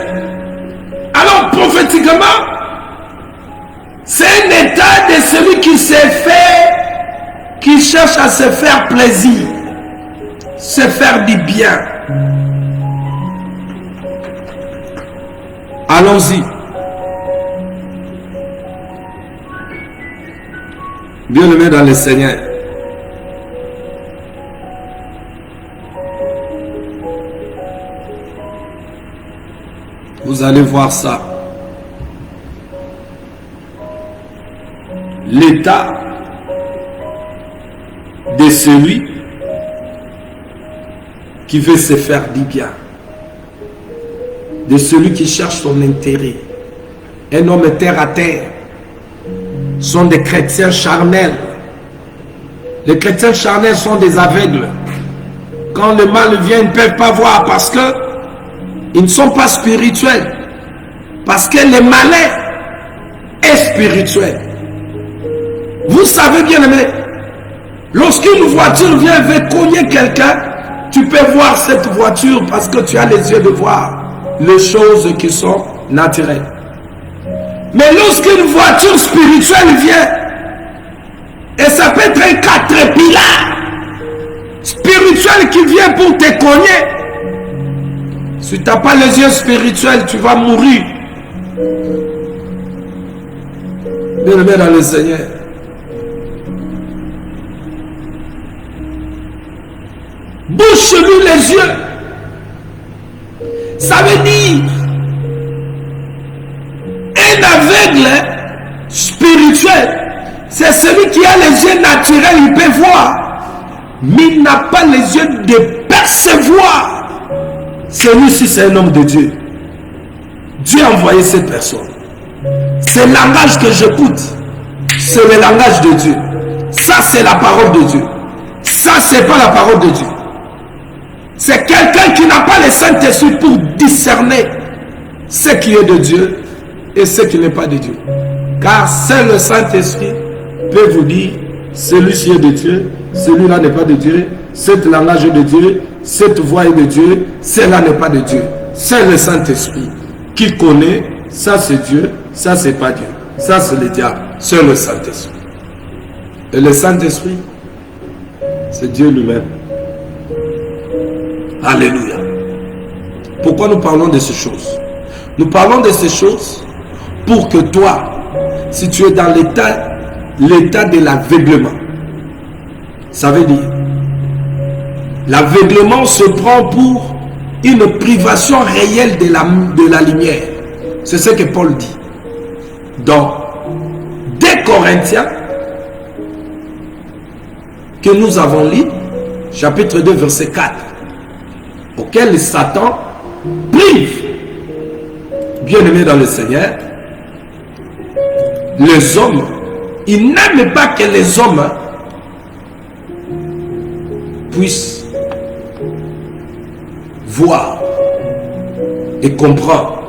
Alors prophétiquement, c'est un état de celui qui s'est fait, qui cherche à se faire plaisir, se faire du bien. Allons-y. Bien-aimés dans le Seigneur. Vous allez voir ça. L'état de celui qui veut se faire du bien, de celui qui cherche son intérêt. Un homme terre à terre sont des chrétiens charnels. Les chrétiens charnels sont des aveugles. Quand le mal vient, ils ne peuvent pas voir parce que ils ne sont pas spirituels. Parce que le malin est spirituel. Vous savez bien aimé, lorsqu'une voiture vient veut cogner quelqu'un, tu peux voir cette voiture parce que tu as les yeux de voir les choses qui sont naturelles. Mais lorsqu'une voiture spirituelle vient, et ça peut être un caterpillar spirituel qui vient pour te cogner, si tu n'as pas les yeux spirituels, tu vas mourir. Bien-aimé dans le Seigneur. Bouche-lui les yeux. Ça veut dire un aveugle spirituel, c'est celui qui a les yeux naturels, il peut voir, mais il n'a pas les yeux de percevoir. Celui-ci, c'est un homme de Dieu. Dieu a envoyé cette personne. C'est le langage que j'écoute, c'est le langage de Dieu. Ça, c'est la parole de Dieu. Ça, c'est pas la parole de Dieu. C'est quelqu'un qui n'a pas le Saint-Esprit pour discerner ce qui est de Dieu et ce qui n'est pas de Dieu. Car seul le Saint-Esprit peut vous dire, celui-ci est de Dieu, celui-là n'est pas de Dieu, cette langage est de Dieu, cette voix est de Dieu, celle-là n'est pas de Dieu. C'est le Saint-Esprit qui connaît, ça c'est Dieu, ça c'est pas Dieu, ça c'est le diable, c'est le Saint-Esprit. Et le Saint-Esprit, c'est Dieu lui-même. Alléluia. Pourquoi nous parlons de ces choses? Nous parlons de ces choses pour que toi, si tu es dans l'état de l'aveuglement, ça veut dire, l'aveuglement se prend pour une privation réelle de la lumière. C'est ce que Paul dit. Donc, 2 Corinthiens, que nous avons lu, chapitre 2, verset 4, auquel Satan prive, bien-aimés dans le Seigneur, les hommes. Il n'aime pas que les hommes puissent voir et comprendre.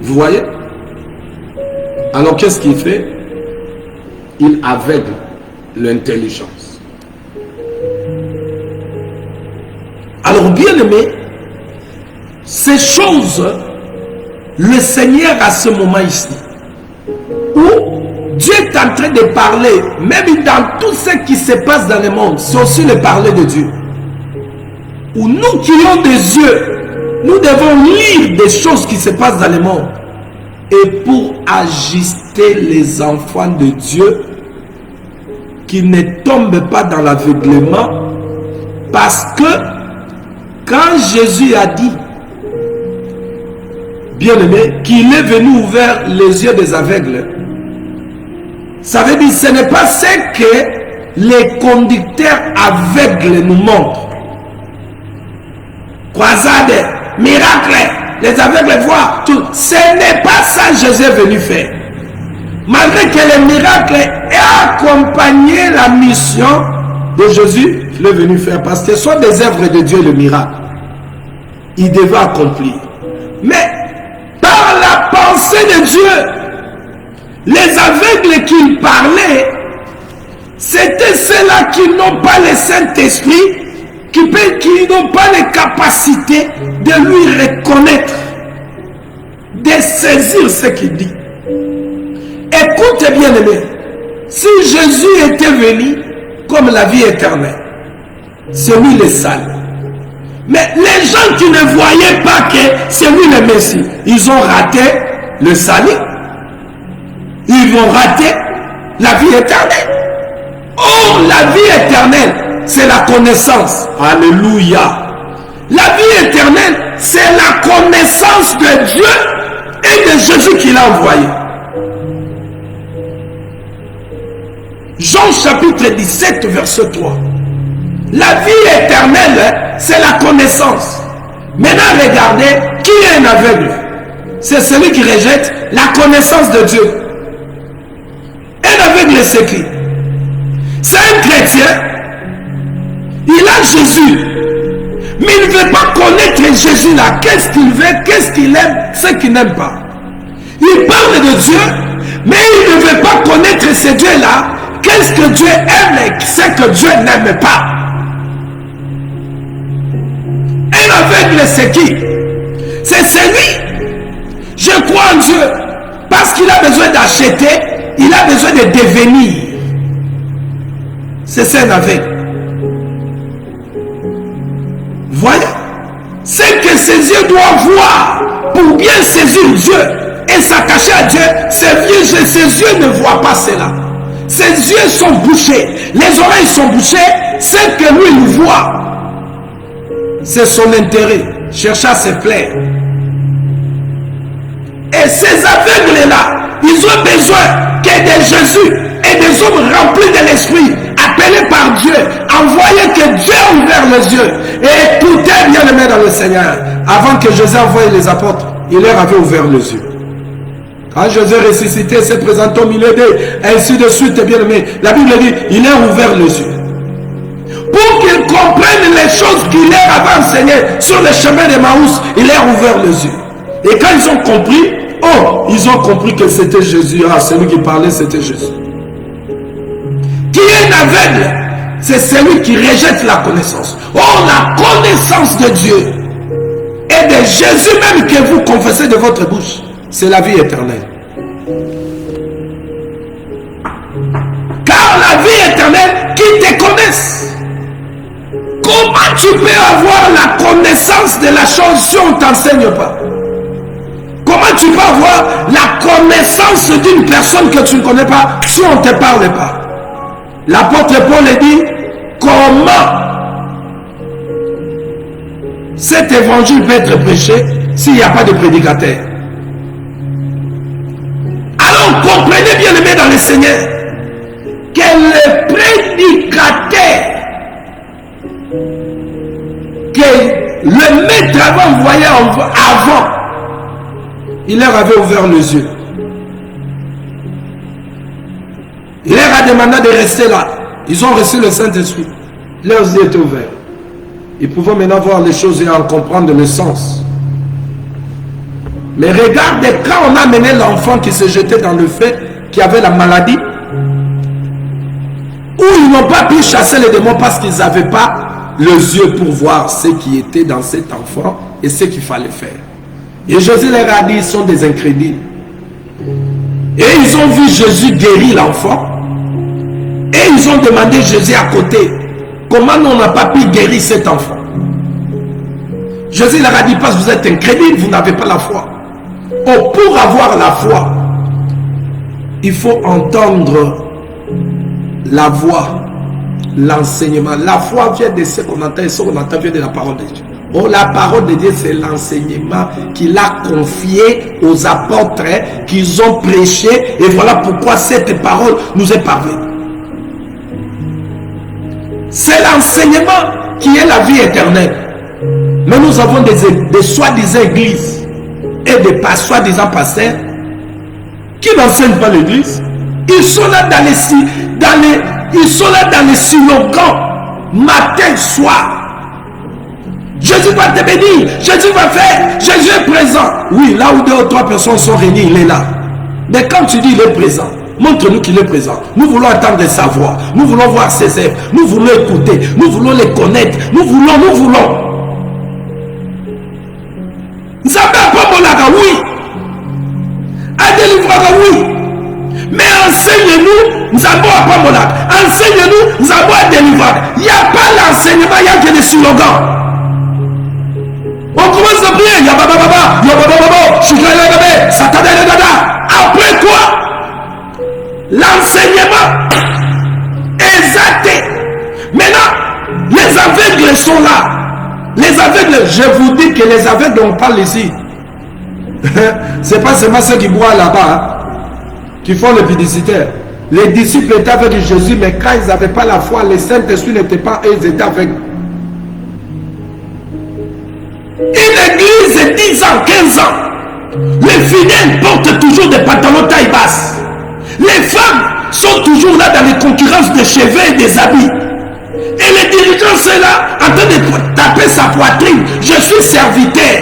Vous voyez? Alors qu'est-ce qu'il fait? Il aveugle l'intelligence. Alors bien aimé, ces choses, le Seigneur à ce moment ici, où Dieu est en train de parler, même dans tout ce qui se passe dans le monde, c'est aussi le parler de Dieu. Où nous qui avons des yeux, nous devons lire des choses qui se passent dans le monde. Et pour ajuster les enfants de Dieu, qui ne tombent pas dans l'aveuglement, parce que quand Jésus a dit, bien aimé, qu'il est venu ouvrir les yeux des aveugles, ça veut dire que ce n'est pas ce que les conducteurs aveugles nous montrent. Croisade, miracle, les aveugles voient tout. Ce n'est pas ça que Jésus est venu faire. Malgré que le miracle ait accompagné la mission de Jésus, il est venu faire. Parce que ce sont des œuvres de Dieu, le miracle. Il devait accomplir. Mais par la pensée de Dieu, les aveugles qu'il parlait, c'était ceux-là qui n'ont pas le Saint-Esprit, qui n'ont pas les capacités de lui reconnaître, de saisir ce qu'il dit. Écoute bien aimé, si Jésus était venu comme la vie éternelle, c'est lui le salut. Mais les gens qui ne voyaient pas que c'est lui le Messie, ils ont raté le salut. Ils vont rater la vie éternelle. Or, la vie éternelle, c'est la connaissance. Alléluia. La vie éternelle, c'est la connaissance de Dieu et de Jésus qu'il a envoyé. Jean chapitre 17, verset 3. La vie éternelle, c'est la connaissance. Maintenant, regardez, qui est un aveugle? C'est celui qui rejette la connaissance de Dieu. Un aveugle, c'est qui? C'est un chrétien. Il a Jésus. Mais il ne veut pas connaître Jésus là. Qu'est-ce qu'il veut, qu'est-ce qu'il aime, ce qu'il n'aime pas. Il parle de Dieu, mais il ne veut pas connaître ce Dieu là. Qu'est-ce que Dieu aime et ce que Dieu n'aime pas. Un aveugle, c'est qui? C'est celui. Je crois en Dieu parce qu'il a besoin d'acheter, il a besoin de devenir. C'est ça un aveugle. Voyez, c'est que ses yeux doivent voir pour bien saisir Dieu et s'attacher à Dieu. Ses yeux ne voient pas cela. Ses yeux sont bouchés, les oreilles sont bouchées. C'est que lui il voit. C'est son intérêt, chercher à se plaire. Et ces aveugles-là, ils ont besoin que de Jésus et des hommes remplis de l'esprit, appelés par Dieu, envoyés que Dieu a ouvert les yeux. Et écoutez bien aimé dans le Seigneur, avant que Jésus envoie les apôtres, il leur avait ouvert les yeux. Quand Jésus ressuscité, s'est présenté au milieu d'eux, ainsi de suite, bien aimé, la Bible dit, il leur a ouvert les yeux. Pour qu'ils comprennent les choses qu'il leur avait enseignées sur le chemin de Maús, il leur a ouvert les yeux. Et quand ils ont compris, ils ont compris que c'était Jésus. Ah, celui qui parlait, c'était Jésus. Qui est un aveugle? C'est celui qui rejette la connaissance. La connaissance de Dieu et de Jésus même que vous confessez de votre bouche, c'est la vie éternelle. Car la vie éternelle, qui te connaisse. Comment tu peux avoir la connaissance de la chose si on ne t'enseigne pas? Comment tu peux avoir la connaissance d'une personne que tu ne connais pas si on ne te parle pas? L'apôtre Paul dit, comment cet évangile peut être prêché s'il n'y a pas de prédicateur? Alors comprenez bien aimé dans le Seigneur que le prédicateur que le maître avait envoyé avant, il leur avait ouvert les yeux. Il leur a demandé de rester là. Ils ont reçu le Saint-Esprit. Leurs yeux étaient ouverts. Ils pouvaient maintenant voir les choses et en comprendre le sens. Mais regardez, quand on a amené l'enfant qui se jetait dans le feu, qui avait la maladie, où ils n'ont pas pu chasser les démons parce qu'ils n'avaient pas les yeux pour voir ce qui était dans cet enfant et ce qu'il fallait faire. Et Jésus leur a dit, ils sont des incrédules. Et ils ont vu Jésus guérir l'enfant. Et ils ont demandé Jésus à côté, comment on n'a pas pu guérir cet enfant? Jésus leur a dit, parce que vous êtes incrédule, vous n'avez pas la foi. Oh, pour avoir la foi, il faut entendre la voix, l'enseignement. La foi vient de ce qu'on entend, et ce qu'on entend vient de la parole de Dieu. Oh, la parole de Dieu, c'est l'enseignement qu'il a confié aux apôtres, qu'ils ont prêché, et voilà pourquoi cette parole nous est parvenue. C'est l'enseignement qui est la vie éternelle. Mais nous avons des soi-disant églises et des soi-disant pasteurs qui n'enseignent pas l'église. Ils sont là dans les slogans matin, soir. Jésus va te bénir, Jésus va faire, Jésus est présent. Oui, là où 2 ou 3 personnes sont réunies, il est là. Mais quand tu dis il est présent, montre-nous qu'il est présent. Nous voulons entendre sa voix. Nous voulons voir ses œuvres. Nous voulons écouter. Nous voulons les connaître. Nous voulons. Nzambe apambolaka, oui. Adélivraka, oui. Mais enseigne-nous, Nzambe apambolaka. Enseigne-nous, Nzambe adélivraka. Il n'y a pas l'enseignement, il n'y a que des slogans. On commence à prier. Yabababa, yabababa, choukalagabe, satadadada. Après quoi? L'enseignement exact. Maintenant, les aveugles sont là. Les aveugles, je vous dis que les aveugles, on parle ici. C'est pas seulement ceux qui boivent là-bas, qui font le publicitaire. Les disciples étaient avec Jésus, mais quand ils n'avaient pas la foi, les Saint-Esprit n'étaient pas, ils étaient aveugles. Une église de 10 ans, 15 ans, les fidèles portent toujours des pantalons taille basse. Les femmes sont toujours là dans les concurrences des cheveux et des habits. Et les dirigeants sont là en train de taper sa poitrine. Je suis serviteur.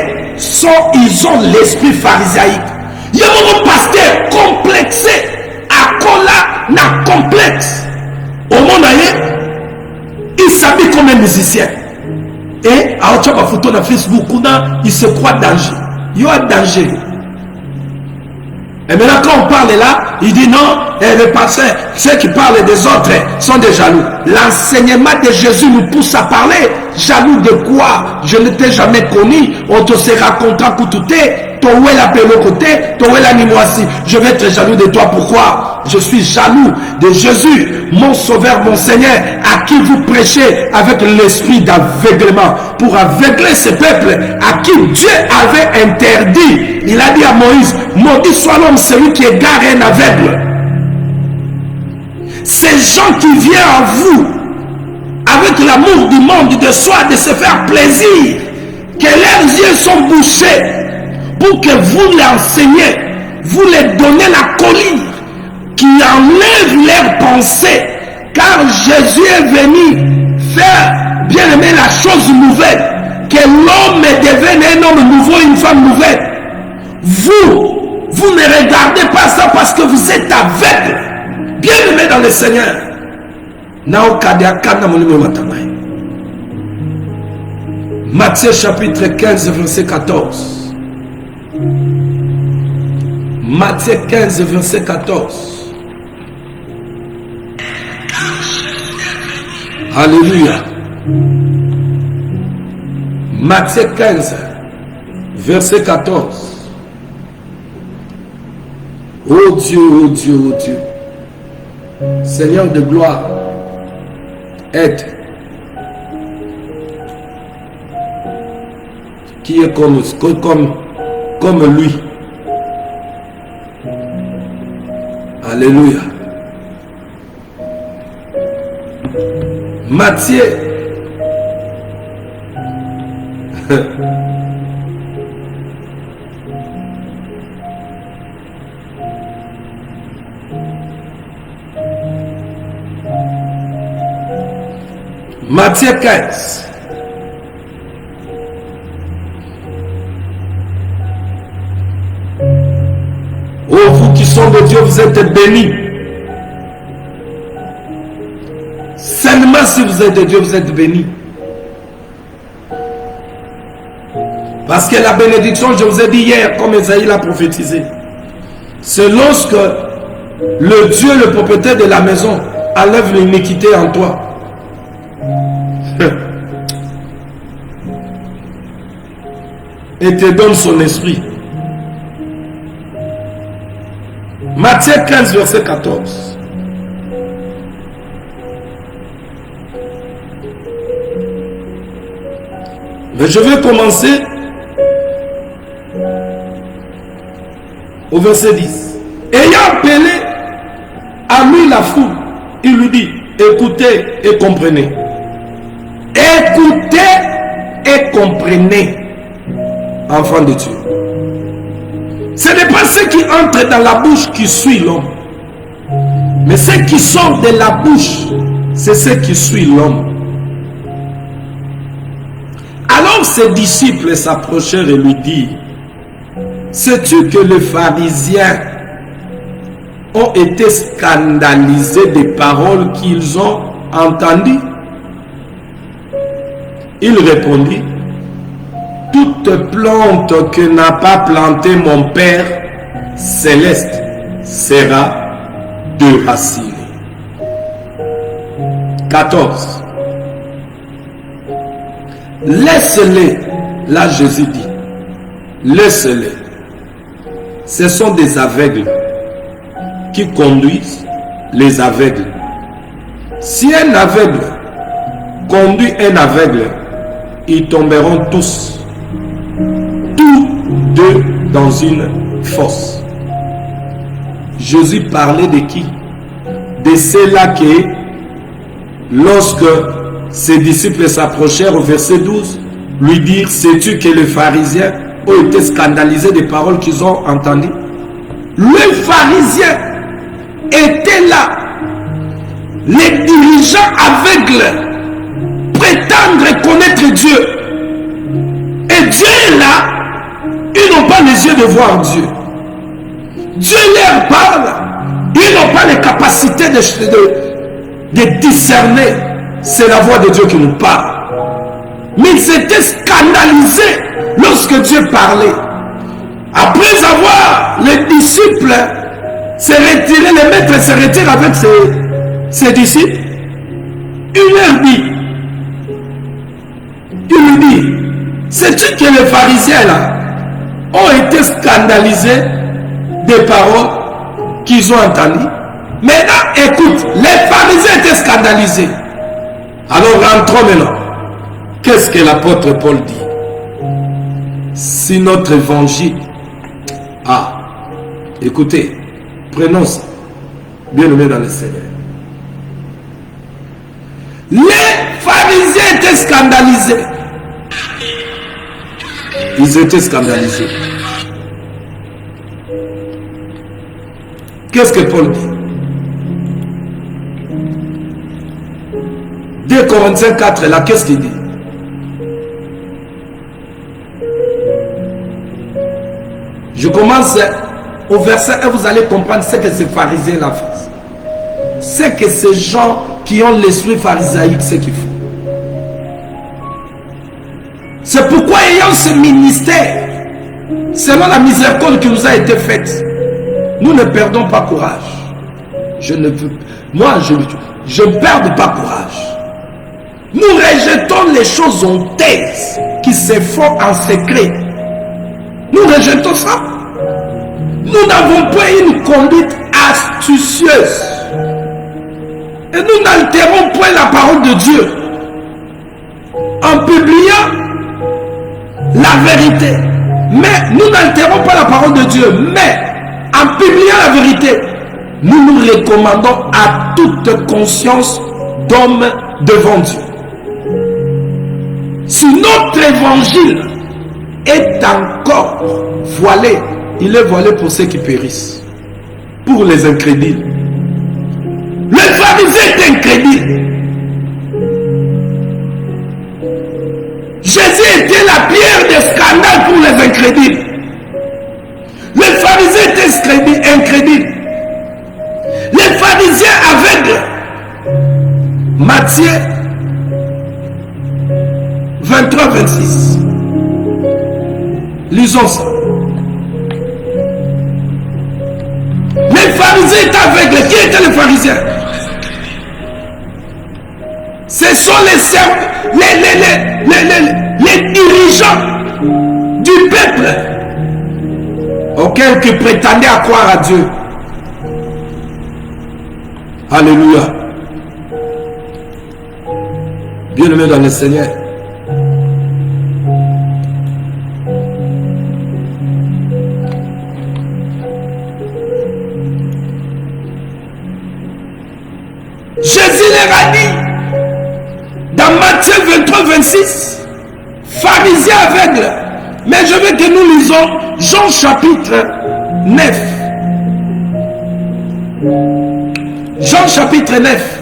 Ils ont l'esprit pharisiaïque. Il y a mon pasteur complexé. À Kola n'a complexe. Au monde ailleurs, il s'habille comme un musicien. Et à ma photo dans Facebook, il se croit danger. Il y a danger. Et maintenant quand on parle là, il dit non, les pasteurs, ceux qui parlent des autres sont des jaloux. L'enseignement de Jésus nous pousse à parler. Jaloux de quoi? Je ne t'ai jamais connu. On te sera content que tout est. Towe la côté, towe la nimoisi. Je vais être jaloux de toi. Pourquoi? Je suis jaloux de Jésus, mon sauveur, mon Seigneur, à qui vous prêchez avec l'esprit d'aveuglement, pour aveugler ce peuple à qui Dieu avait interdit. Il a dit à Moïse, maudit soit l'homme, celui qui égare un aveugle. Ces gens qui viennent à vous avec l'amour du monde, de soi, de se faire plaisir, que leurs yeux sont bouchés pour que vous les enseignez, vous les donnez la colline qui enlève leurs pensées, car Jésus est venu faire, bien aimé, la chose nouvelle, que l'homme devienne un homme nouveau, une femme nouvelle. Vous ne regardez pas ça parce que vous êtes aveugle. Bien aimé dans le Seigneur. Matthieu chapitre 15 verset 14. Matthieu 15 verset 14. Alléluia. Matthieu 15 verset 14. Oh Dieu, oh Dieu, oh Dieu. Seigneur de gloire, aide. Qui est comme lui. Alléluia. Matthieu Matthieu 15. Oh, vous qui sont de Dieu, vous êtes bénis. Seulement si vous êtes de Dieu, vous êtes bénis. Parce que la bénédiction, je vous ai dit hier, comme Esaïe l'a prophétisé, c'est lorsque le Dieu, le propriétaire de la maison, enlève l'iniquité en toi. Et te donne son esprit. Matthieu 15, verset 14. Mais je vais commencer au verset 10. Ayant appelé à lui la foule, il lui dit, écoutez et comprenez. Écoutez et comprenez, enfants de Dieu. Ce n'est pas ce qui entre dans la bouche qui suit l'homme, mais ce qui sort de la bouche, c'est ce qui suit l'homme. Alors ses disciples s'approchèrent et lui dirent, sais-tu que les pharisiens ont été scandalisés des paroles qu'ils ont entendues? Il répondit, toute plante que n'a pas planté mon Père céleste sera déracinée. 14. Laisse-les, là Jésus dit, laisse-les. Ce sont des aveugles qui conduisent les aveugles. Si un aveugle conduit un aveugle, ils tomberont tous deux dans une fosse. Jésus parlait de qui? De ceux-là qui, lorsque ses disciples s'approchèrent au verset 12, lui dirent, sais-tu que les pharisiens ont été scandalisés des paroles qu'ils ont entendues? Les pharisiens étaient là. Les dirigeants aveugles prétendent connaître Dieu. Et Dieu est là. Ils n'ont pas les yeux de voir Dieu. Dieu leur parle. Ils n'ont pas les capacités de discerner. C'est la voix de Dieu qui nous parle. Mais ils étaient scandalisés lorsque Dieu parlait. Après avoir les disciples se retiré, les maîtres se retirent avec ses disciples, il leur dit, il lui dit, sais-tu que les pharisiens là ont été scandalisés des paroles qu'ils ont entendues? Maintenant, écoute, les pharisiens étaient scandalisés. Alors rentrons maintenant. Qu'est-ce que l'apôtre Paul dit? Si notre évangile, écoutez, prenons ça, bien-aimés dans le Seigneur. Les pharisiens étaient scandalisés. Ils étaient scandalisés. Qu'est-ce que Paul dit? 2 Corinthiens 4, là, qu'est-ce qu'il dit? Je commence au verset 1, vous allez comprendre ce que ces pharisiens là font. C'est que ces gens qui ont l'esprit pharisaïque, ce qu'ils font. C'est pourquoi ayant ce ministère, selon la miséricorde qui nous a été faite, nous ne perdons pas courage. Je ne perds pas courage. Nous rejetons les choses honteuses qui se font en secret. Nous rejetons ça. Nous n'avons pas une conduite astucieuse. Et nous n'altérons point la parole de Dieu en publiant la vérité. Mais nous n'altérons pas la parole de Dieu. Mais en publiant la vérité, nous nous recommandons à toute conscience d'homme devant Dieu. Si notre évangile est encore voilé, il est voilé pour ceux qui périssent, pour les incrédules. Les pharisiens étaient incrédules. Jésus était la pierre de scandale pour les incrédules. Les pharisiens étaient incrédules. Les pharisiens aveugles. Matthieu 23-26. Lisons ça. Les pharisiens étaient aveugles. pharisiens. Ce sont les dirigeants du peuple auxquels qui prétendaient à croire à Dieu. Alléluia. Bien-aimés dans le Seigneur. Jésus leur a dit dans Matthieu 23-26, pharisiens aveugles. Mais je veux que nous lisons Jean chapitre 9. Jean chapitre 9.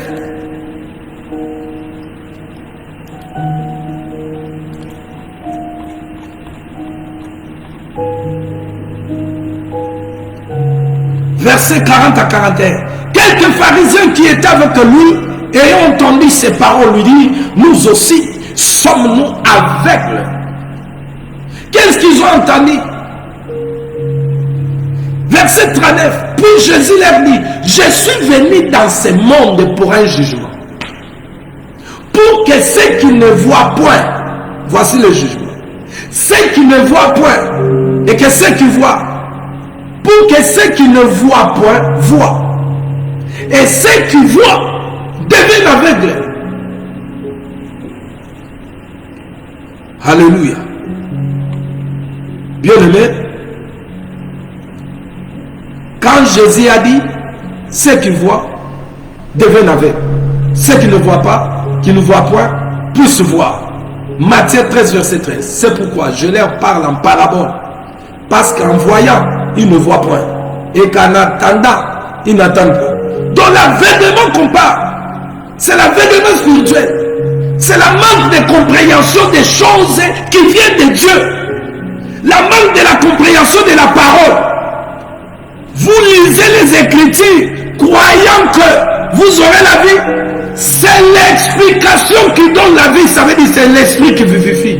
Verset 40 à 41. Quelques pharisiens qui étaient avec lui, ayant entendu ces paroles, lui disent, nous aussi sommes-nous aveugles. Qu'est-ce qu'ils ont entendu? Verset 39. Puis Jésus leur dit, je suis venu dans ce monde pour un jugement, pour que ceux qui ne voient point, voici le jugement, ceux qui ne voient point, et que ceux qui voient, pour que ceux qui ne voient point voient, et ceux qui voient deviennent aveugles. Alléluia. Bien-aimé, quand Jésus a dit, ceux qui voient deviennent aveugles, ceux qui ne voient pas, qui ne voient point, puissent voir. Matthieu 13, verset 13. C'est pourquoi je leur parle en parabole, parce qu'en voyant, ils ne voient point, et qu'en attendant, ils n'attendent pas. Donc l'aveuglement qu'on parle, c'est l'aveuglement spirituel, c'est la manque de compréhension des choses qui viennent de Dieu, la manque de la compréhension de la parole. Vous lisez les Écritures croyant que vous aurez la vie. C'est l'explication qui donne la vie. Ça veut dire c'est l'esprit qui vivifie.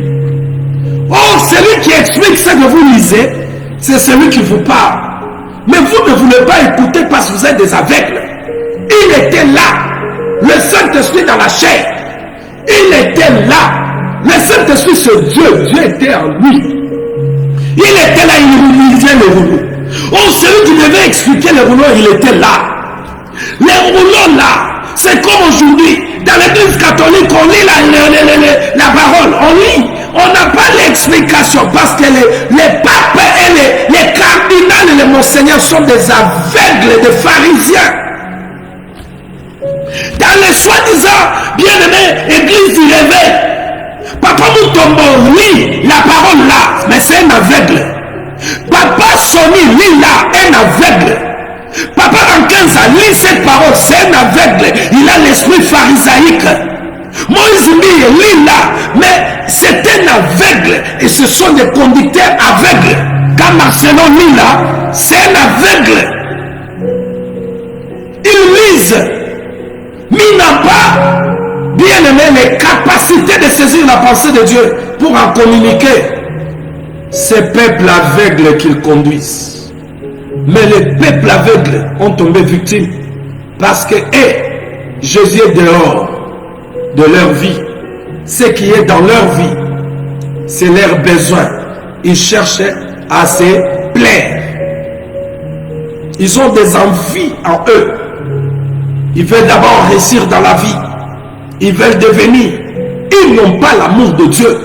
Or, celui qui explique ce que vous lisez, c'est celui qui vous parle. Mais vous ne voulez pas écouter parce que vous êtes des aveugles. Il était là. Le Saint-Esprit dans la chair. Il était là. Le Saint-Esprit, c'est Dieu. Dieu était en lui. Il était là, il lisait le rouleau. Oh, celui qui devait expliquer le rouleau, il était là. Les rouleaux là, c'est comme aujourd'hui. Dans l'église catholique, on lit la parole. On lit. On n'a pas l'explication parce que les papes et les cardinals et les monseigneurs sont des aveugles, des pharisiens. Dans les soi-disant bien-aimés églises du réveil, Papa Mutombo lit la parole là, mais c'est un aveugle. Papa Soni lit là, un aveugle. Papa Rankenza lit cette parole, c'est un aveugle. Il a l'esprit pharisaïque. Moïse lit là, mais c'est un aveugle. Et ce sont des conducteurs aveugles. Quand Marcelo lit là, c'est un aveugle. Ils lisent, mais il n'a pas, bien aimé, les capacités de saisir la pensée de Dieu pour en communiquer. Ces peuples aveugles qu'ils conduisent. Mais les peuples aveugles ont tombé victimes parce que Jésus est dehors de leur vie. Ce qui est dans leur vie, c'est leur besoin. Ils cherchent à se plaire. Ils ont des envies en eux. Ils veulent d'abord réussir dans la vie. Ils veulent devenir. Ils n'ont pas l'amour de Dieu.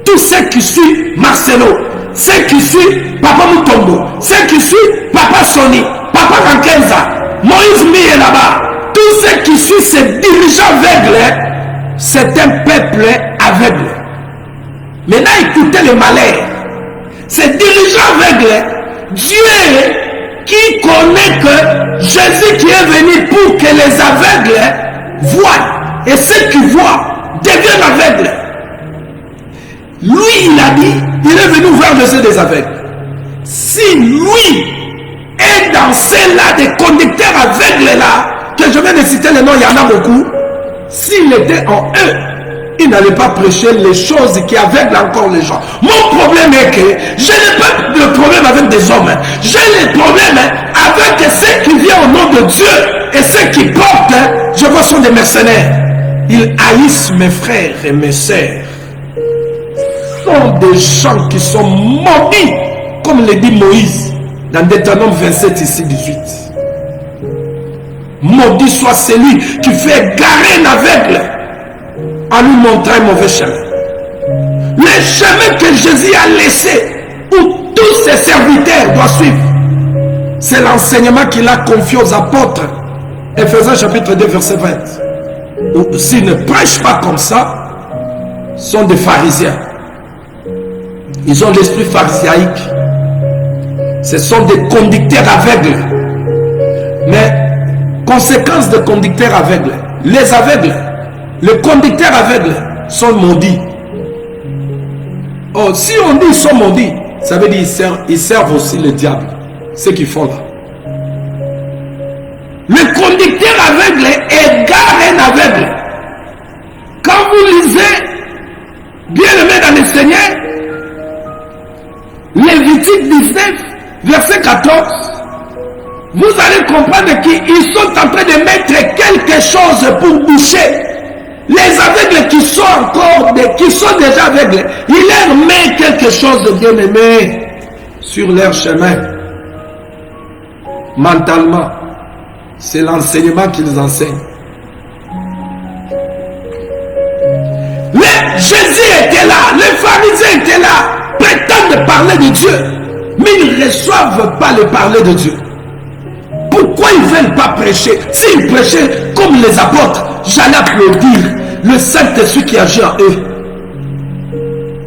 Tous ceux qui suivent Marcelo, ceux qui suivent Papa Mutombo, ceux qui suivent Papa Soni, Papa Rankenza, Moïse est là-bas, tous ceux qui suivent ces dirigeants aveugles, c'est un peuple aveugle. Maintenant, écoutez le malheur. Ces dirigeants aveugles, Dieu qui connaît que Jésus qui est venu pour que les aveugles voient, et ceux qui voient deviennent aveugles. Lui, il a dit, il est venu ouvrir les yeux des aveugles. Si lui est dans ceux-là, des conducteurs aveugles là, que je viens de citer le nom, il y en a beaucoup. S'il était en eux, il n'allait pas prêcher les choses qui aveuglent encore les gens. Mon problème est que je n'ai pas de problème avec des hommes. J'ai le problème avec ceux qui viennent au nom de Dieu. Et ceux qui portent, je vois, sont des mercenaires. Ils haïssent mes frères et mes sœurs. Sont des gens qui sont maudits, comme le dit Moïse dans Deutéronome 27 ici 18. Maudit soit celui qui fait garer un aveugle en lui montrant un mauvais chemin. Le chemin que Jésus a laissé, où tous ses serviteurs doivent suivre, c'est l'enseignement qu'il a confié aux apôtres. Ephésiens chapitre 2 verset 20. S'ils ne prêchent pas comme ça, sont des pharisiens. Ils ont l'esprit pharisiaïque. Ce sont des conducteurs aveugles. Mais conséquence de conducteurs aveugles, les aveugles, les conducteurs aveugles sont maudits. Oh, si on dit ils sont maudits, ça veut dire ils servent aussi le diable. Ce qu'ils font là. Le conducteur aveugle égare un aveugle. Quand vous lisez, bien aimé dans le Seigneur, Lévitique 19, verset 14, vous allez comprendre qu'ils sont en train de mettre quelque chose pour boucher les aveugles qui sont encore, qui sont déjà aveugles. Il leur met quelque chose de bien aimé sur leur chemin. Mentalement, c'est l'enseignement qu'ils enseignent. Jésus était là, les pharisiens étaient là, prétendent parler de Dieu, mais ils ne reçoivent pas le parler de Dieu. Pourquoi ils ne veulent pas prêcher? S'ils prêchaient comme les apôtres, j'allais applaudir le Saint-Esprit qui agit en eux.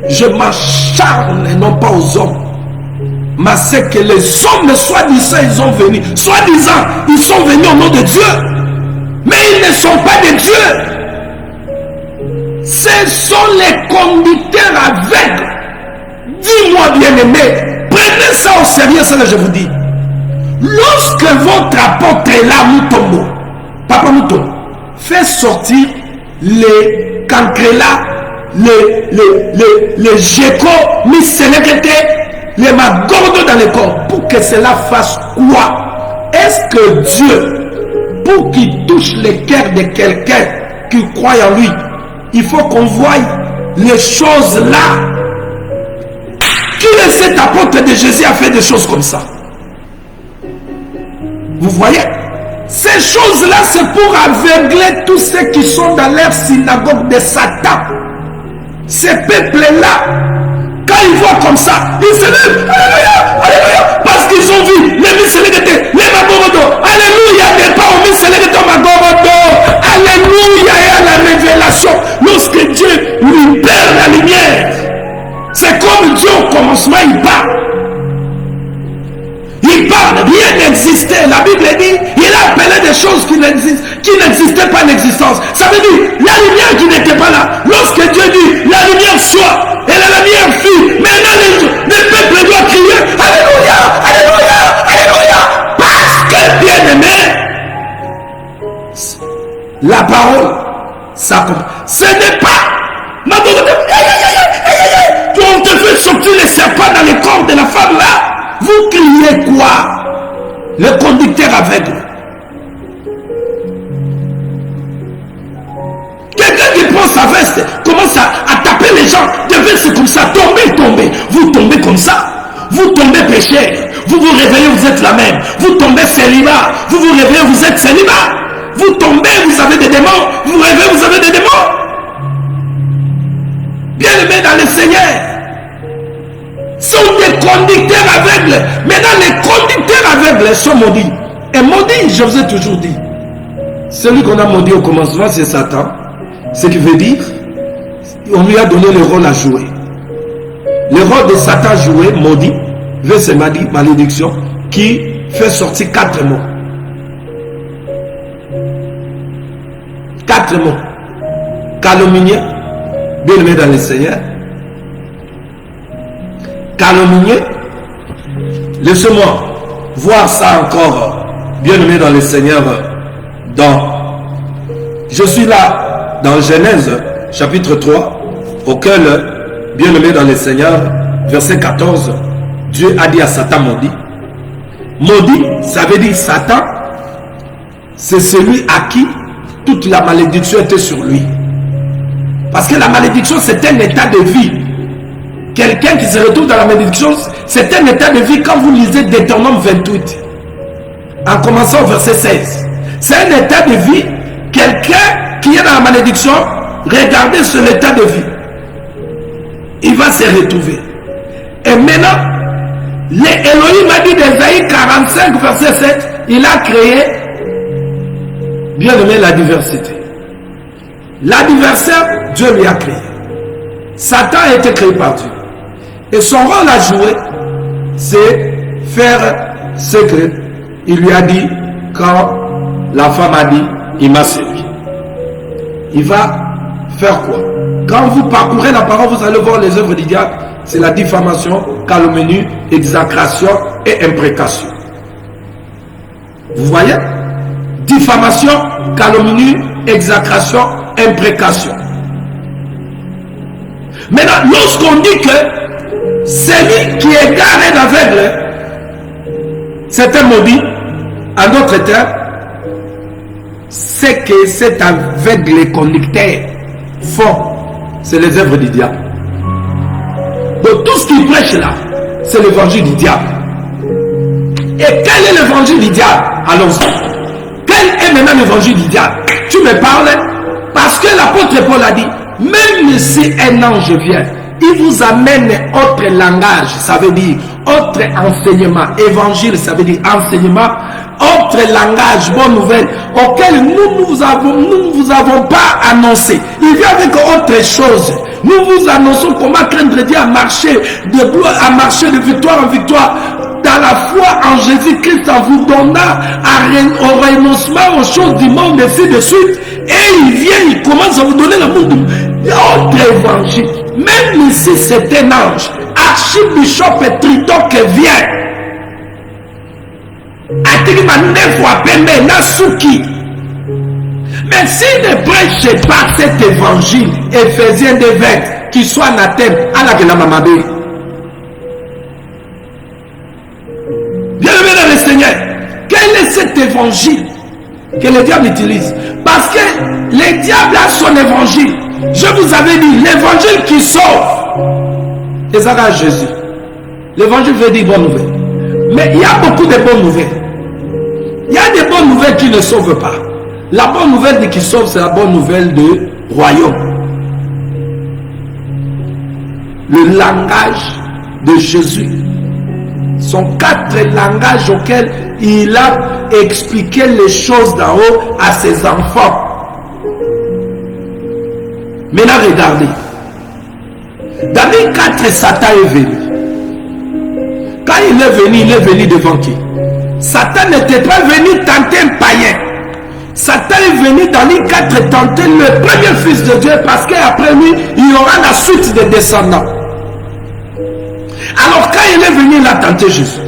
Je m'acharne non pas aux hommes, mais c'est que les hommes, soi-disant, ils ont venu. Soi-disant, ils sont venus au nom de Dieu, mais ils ne sont pas de Dieu. Ce sont les conducteurs aveugles. Dis-moi, bien-aimé, prenez ça au sérieux, ça que je vous dis. Lorsque votre apôtre est là, Mutombo, Papa Mutombo, fait sortir les cancrela, les géco, les magordos dans le corps, pour que cela fasse quoi? Est-ce que Dieu, pour qu'il touche le cœur de quelqu'un qui croit en lui, il faut qu'on voie les choses là? Qui est cet apôtre de Jésus a fait des choses comme ça? Vous voyez? Ces choses-là, c'est pour aveugler tous ceux qui sont dans leur synagogue de Satan. Ces peuples-là, quand ils voient comme ça, ils se lèvent, alléluia, alléluia, parce qu'ils ont vu les missélégatés, les magorodos, alléluia, n'est pas au missélégatés, magorodos, alléluia, et à la révélation, lorsque Dieu lui perd la lumière, c'est comme Dieu au commencement, il parle. Il parle, rien n'existait. La Bible dit, il a appelé des choses qui n'existaient pas en existence. Ça veut dire, la lumière qui n'était pas là. Lorsque Dieu dit, la lumière soit, et la lumière fut, maintenant les peuples doivent crier, alléluia, alléluia, alléluia. Parce que, bien aimé, la parole, ça compte. Ce n'est pas, on te fait sortir les serpents dans le corps de la femme là. Vous criez quoi? Le conducteur aveugle. Quelqu'un qui prend sa veste, commence à taper les gens, de veste comme ça, tomber. Vous tombez comme ça. Vous tombez pécheur. Vous vous réveillez, vous êtes la même. Vous tombez célibat. Vous vous réveillez, vous êtes célibat. Vous tombez, vous avez des démons. Vous réveillez, vous avez des démons. Bien aimé dans le Seigneur, sont des conducteurs aveugles. Maintenant, les conducteurs aveugles sont maudits. Et maudit, je vous ai toujours dit, celui qu'on a maudit au commencement, c'est Satan. Ce qui veut dire, on lui a donné le rôle à jouer. Le rôle de Satan joué, maudit, verset malédiction, qui fait sortir 4 mots. 4 mots. Calomnier, bien aimé dans le Seigneur. Calomnier, laissez-moi voir ça encore, bien aimé dans le Seigneur. Je suis là dans Genèse chapitre 3, auquel, bien-aimé dans le Seigneur, verset 14, Dieu a dit à Satan maudit. Maudit, ça veut dire Satan, c'est celui à qui toute la malédiction était sur lui. Parce que la malédiction, c'est un état de vie. Quelqu'un qui se retrouve dans la malédiction, c'est un état de vie quand vous lisez Deutéronome 28. En commençant au verset 16. C'est un état de vie. Quelqu'un qui est dans la malédiction, regardez sur l'état de vie. Il va se retrouver. Et maintenant, Elohim a dit d'Ésaïe 45, verset 7, il a créé, bien aimé, la diversité. L'adversaire, Dieu lui a créé. Satan a été créé par Dieu. Et son rôle à jouer, c'est faire ce qu'il lui a dit quand la femme a dit, il m'a servi. Il va faire quoi? Quand vous parcourez la parole, vous allez voir les œuvres du diable. C'est la diffamation, calomnie, exécration et imprécation. Vous voyez? Diffamation, calomnie, exécration, imprécation. Maintenant, lorsqu'on dit que celui qui égare un aveugle, c'est un maudit, en d'autres termes, c'est que cet aveugle conducteur font, c'est les œuvres du diable. Donc tout ce qu'il prêche là, c'est l'évangile du diable. Et quel est l'évangile du diable? Allons-y. Quel est maintenant l'évangile du diable? Tu me parles parce que l'apôtre Paul a dit, même si un ange vient, il vous amène autre langage, ça veut dire autre enseignement. Évangile, ça veut dire enseignement, autre langage, bonne nouvelle, auquel nous ne vous avons pas annoncé. Il vient avec autre chose. Nous vous annonçons comment craindre Dieu à marcher de gloire, à marcher de victoire en victoire, dans la foi en Jésus-Christ, en vous donnant au renoncement aux choses du monde, et ainsi de suite. Et il vient, il commence à vous donner le monde d'autres évangiles. Même si c'est un ange, archibishop et Triton qui vient, mais s'il ne prêche pas cet évangile, Éphésiens 2:20, qui soit anathème, à la Guélamamabé. Bien-aimé dans le Seigneur, quel est cet évangile que le diable utilise? Parce que le diable a son évangile. Je vous avais dit, l'évangile qui sauve, et ça va à Jésus. L'évangile veut dire bonne nouvelle. Mais il y a beaucoup de bonnes nouvelles. Il y a des bonnes nouvelles qui ne sauvent pas. La bonne nouvelle qui sauve, c'est la bonne nouvelle de royaume. Le langage de Jésus. Sont 4 langages auxquels il a expliqué les choses d'en haut à ses enfants. Maintenant, regardez. Dans les 4, Satan est venu. Quand il est venu devant qui? Satan n'était pas venu tenter un païen. Satan est venu dans les 4 tenter le premier fils de Dieu, parce qu'après lui, il y aura la suite des descendants. Alors quand il est venu, il a tenté Jésus.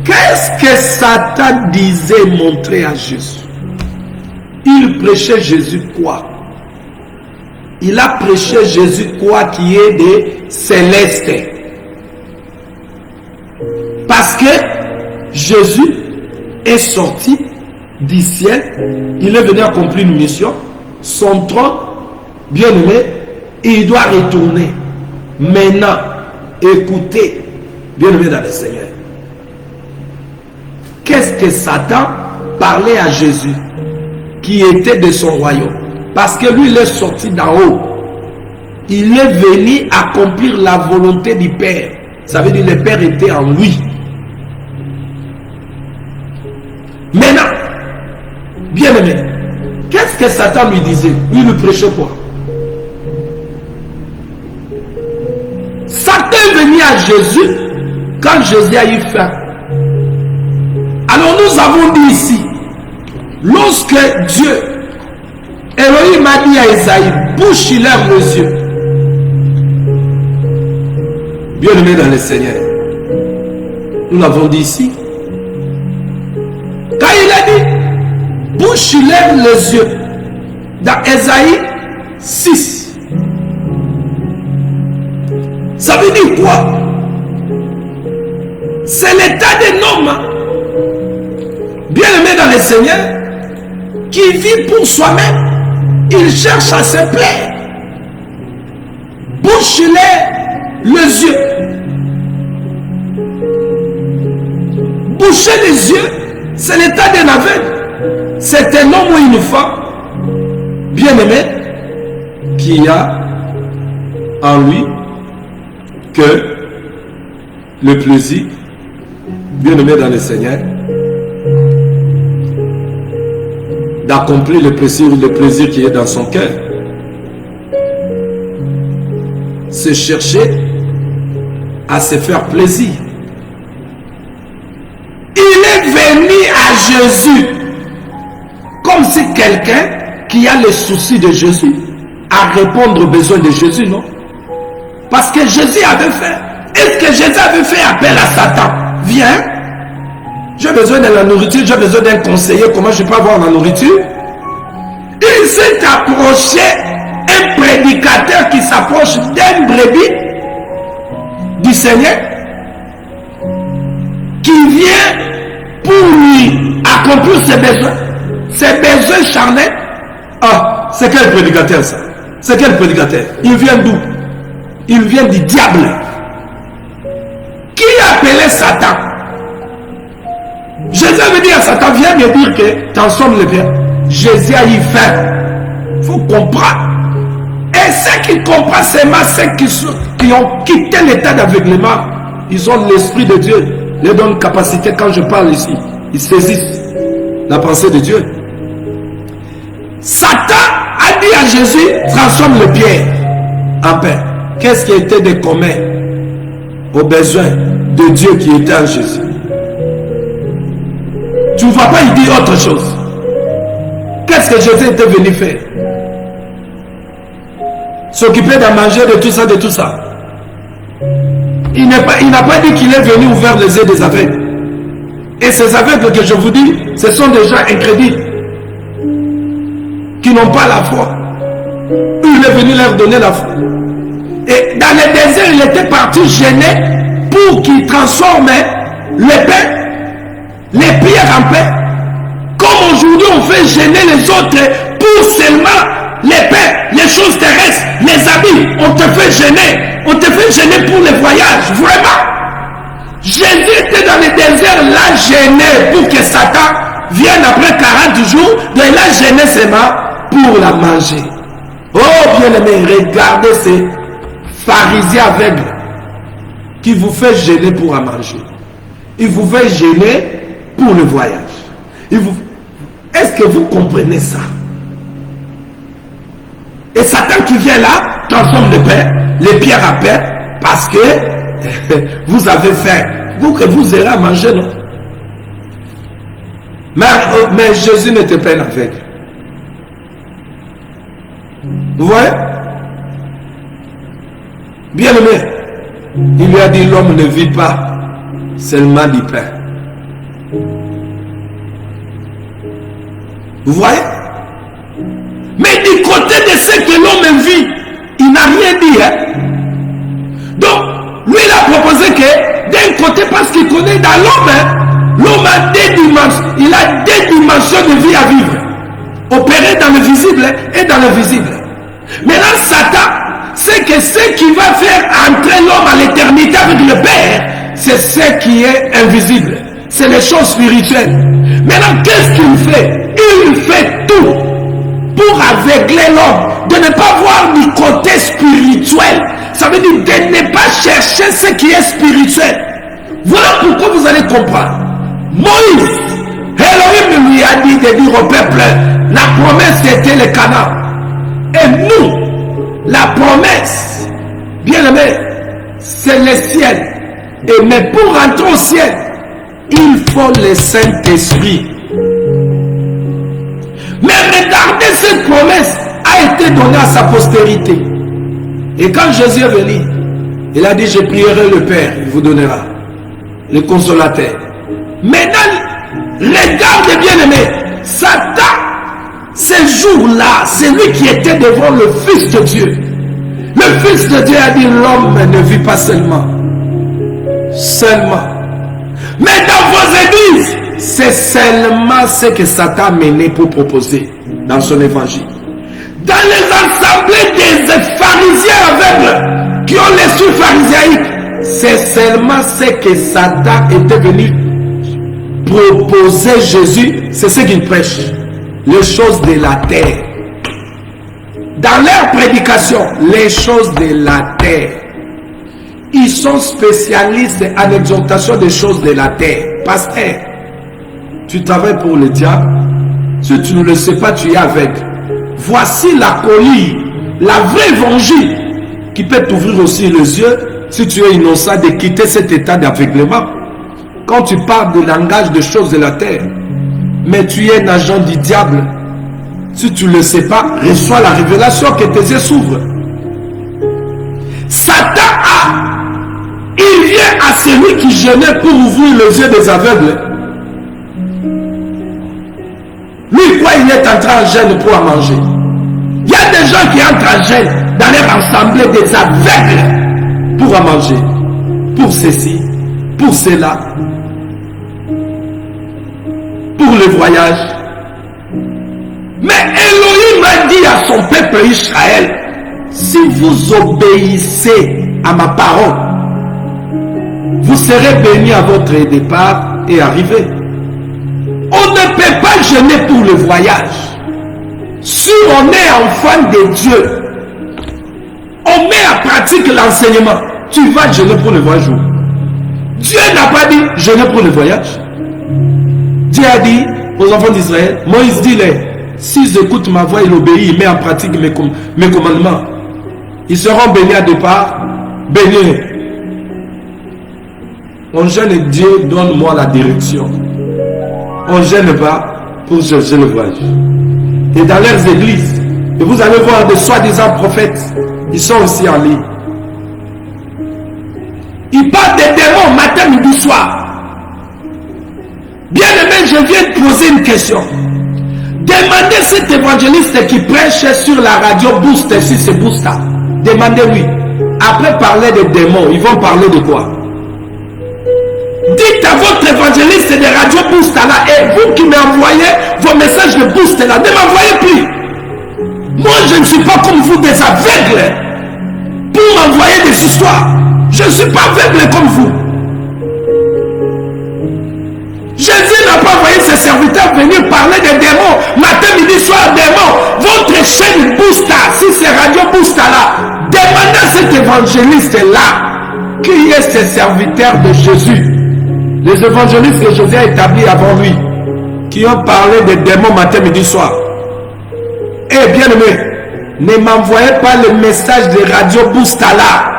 Qu'est-ce que Satan disait, montrer à Jésus? Il prêchait Jésus quoi? Il a prêché Jésus quoi, qui est des célestes. Parce que Jésus est sorti du ciel, il est venu accomplir une mission, son trône, bien aimé, il doit retourner. Maintenant, écoutez, bien aimé dans le Seigneur. Qu'est-ce que Satan parlait à Jésus, qui était de son royaume? Parce que lui, il est sorti d'en haut. Il est venu accomplir la volonté du Père. Ça veut dire que le Père était en lui. Maintenant, bien aimé, qu'est-ce que Satan lui disait? Lui prêchait quoi? Satan est venu à Jésus quand Jésus a eu faim. Alors nous avons dit ici, lorsque Dieu, Elohim a dit à Esaïe, bouche-leur les yeux. Bien aimé dans le Seigneur, nous l'avons dit ici. Quand il a dit, bouche-leur les yeux, dans Esaïe 6, Ça veut dire quoi? C'est l'état d'un homme bien aimé dans le Seigneur qui vit pour soi-même. Il cherche à se plaire. Bouche-les les yeux. Boucher les yeux, c'est l'état d'un aveugle. C'est un homme ou une femme bien aimé qui a en lui que le plaisir, bien aimé dans le Seigneur, d'accomplir le plaisir qui est dans son cœur. C'est chercher à se faire plaisir. Il est venu à Jésus comme si quelqu'un qui a les soucis de Jésus à répondre aux besoins de Jésus, non? Parce que Jésus avait fait. Est-ce que Jésus avait fait appel à Satan? Viens, j'ai besoin de la nourriture, j'ai besoin d'un conseiller, comment je peux avoir la nourriture? Il s'est approché, un prédicateur qui s'approche d'un brebis du Seigneur, qui vient pour lui accomplir ses besoins charnels. Ah, c'est quel prédicateur ça? C'est quel prédicateur? Il vient d'où? Il vient du diable. Qui appelait Satan? Jésus avait dit à Satan, viens me dire que transforme le bien. Jésus a eu faim. Il faut comprendre. Et ceux qui comprennent seulement ceux qui ont quitté l'état d'aveuglement, ils ont l'Esprit de Dieu. Ils leur donnent capacité quand je parle ici. Ils saisissent la pensée de Dieu. Satan a dit à Jésus, transforme le pierre en pain. Qu'est-ce qui était de commun aux besoins de Dieu qui était en Jésus? Tu ne vas pas y dire autre chose. Qu'est-ce que Jésus était venu faire? S'occuper d'en manger, de tout ça, de tout ça. Il n'a pas dit qu'il est venu ouvrir les yeux des aveugles. Et ces aveugles que je vous dis, ce sont des gens incrédules qui n'ont pas la foi. Il est venu leur donner la foi. Et dans le désert, il était parti gêner pour qu'il transforme les pains, les pierres en pain. Comme aujourd'hui on fait gêner les autres pour seulement les pains, les choses terrestres, les habits. On te fait gêner pour les voyages. Vraiment. Jésus était dans le désert là gêné pour que Satan vienne après 40 jours. De là gêner seulement pour la manger. Oh bien aimé, regardez ces pharisiens aveugles qui vous fait gêner pour la manger. Il vous fait gêner pour le voyage. Est-ce que vous comprenez ça? Et Satan qui vient là, transforme le pain, les pierres à pain, parce que vous avez faim. Vous que vous irez à manger, non? Mais Jésus n'était pas un aveugle. Vous voyez? Bien aimé, il lui a dit l'homme ne vit pas seulement du pain. Vous voyez? Mais du côté de ce que l'homme vit, il n'a rien dit. Hein? Donc, lui, il a proposé que d'un côté, parce qu'il connaît dans l'homme, hein, l'homme a des dimensions, il a des dimensions de vie à vivre. Opérer dans le visible et dans l'invisible. Maintenant, Satan, c'est que ce qui va faire entrer l'homme à l'éternité avec le Père, c'est ce qui est invisible. C'est les choses spirituelles. Maintenant, qu'est-ce qu'il fait? Il fait tout pour aveugler l'homme, de ne pas voir du côté spirituel. Ça veut dire de ne pas chercher ce qui est spirituel. Voilà pourquoi vous allez comprendre. Moïse, Elohim lui a dit de dire au peuple, la promesse était le Canaan. Et nous, la promesse, bien aimé, c'est le ciel. Et mais pour rentrer au ciel, il faut le Saint-Esprit. Mais regardez, cette promesse a été donnée à sa postérité. Et quand Jésus est venu, il a dit, je prierai le Père, il vous donnera le consolateur. Maintenant, regarde bien aimé, Satan, ce jour-là, c'est lui qui était devant le Fils de Dieu. Le Fils de Dieu a dit, l'homme ne vit pas seulement. Mais dans vos églises, c'est seulement ce que Satan a mené pour proposer dans son évangile. Dans les assemblées des pharisiens aveugles qui ont l'esprit pharisiaïque, c'est seulement ce que Satan était venu proposer Jésus, c'est ce qu'il prêche, les choses de la terre. Dans leur prédication, les choses de la terre. Ils sont spécialistes en exhortation des choses de la terre. Pasteur, tu travailles pour le diable. Si tu ne le sais pas, tu es aveugle. Voici la colline, la vraie évangile qui peut t'ouvrir aussi les yeux si tu es innocent de quitter cet état d'aveuglement. Quand tu parles de langage de choses de la terre, mais tu es un agent du diable. Si tu ne le sais pas, reçois la révélation que tes yeux s'ouvrent. Satan il vient à celui qui gênait pour ouvrir les yeux des aveugles. Lui, quoi, il est entré en gêne pour en manger. Il y a des gens qui entrent en gêne dans leur assemblée des aveugles pour en manger. Pour ceci, pour cela, pour le voyage. Mais Elohim a dit à son peuple Israël, si vous obéissez à ma parole, vous serez bénis à votre départ et arrivée. On ne peut pas gêner pour le voyage. Si on est enfant de Dieu, on met en pratique l'enseignement. Tu vas gêner pour le voyage. Dieu n'a pas dit gêner pour le voyage. Dieu a dit aux enfants d'Israël, Moïse dit-les, s'ils écoutent ma voix, ils obéissent, ils mettent en pratique mes commandements. Ils seront bénis à départ, bénis. On gêne Dieu, donne-moi la direction. On ne gêne pas pour chercher le voyage. Et dans leurs églises, et vous allez voir de soi-disant prophètes, ils sont aussi en ligne. Ils parlent des démons matin, midi, soir. Bien aimé, je viens de poser une question. Demandez cet évangéliste qui prêche sur la radio Boost, si c'est Boost. Demandez-lui. Après parler des démons, ils vont parler de quoi? Dites à votre évangéliste de radio Boost là, et vous qui m'envoyez vos messages de Boost là, ne m'envoyez plus. Moi, je ne suis pas comme vous des aveugles pour m'envoyer des histoires. Je ne suis pas aveugle comme vous. Jésus n'a pas envoyé ses serviteurs venir parler des démons. Matin, midi, soir, démons. Votre chaîne Boost, si c'est radio Boost là, demandez à cet évangéliste là qui est ce serviteur de Jésus. Les évangélistes que Jésus a établis avant lui, qui ont parlé des démons matin, midi, soir. Eh bien aimé, ne m'envoyez pas le message de Radio Boost là.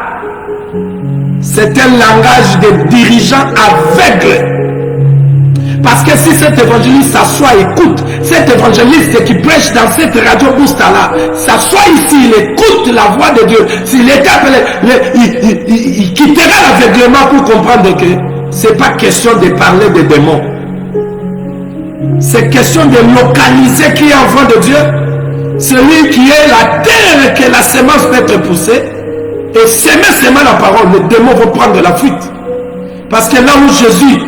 C'est un langage de dirigeants aveugles. Parce que si cet évangéliste s'assoit, écoute, cet évangéliste qui prêche dans cette Radio Boost là, s'assoit ici, il écoute la voix de Dieu. S'il est appelé, il quittera l'aveuglement pour comprendre que c'est pas question de parler des démons. C'est question de localiser qui est enfant de Dieu. Celui qui est la terre que la semence peut être poussée. Et semer la parole, les démons vont prendre la fuite. Parce que là où Jésus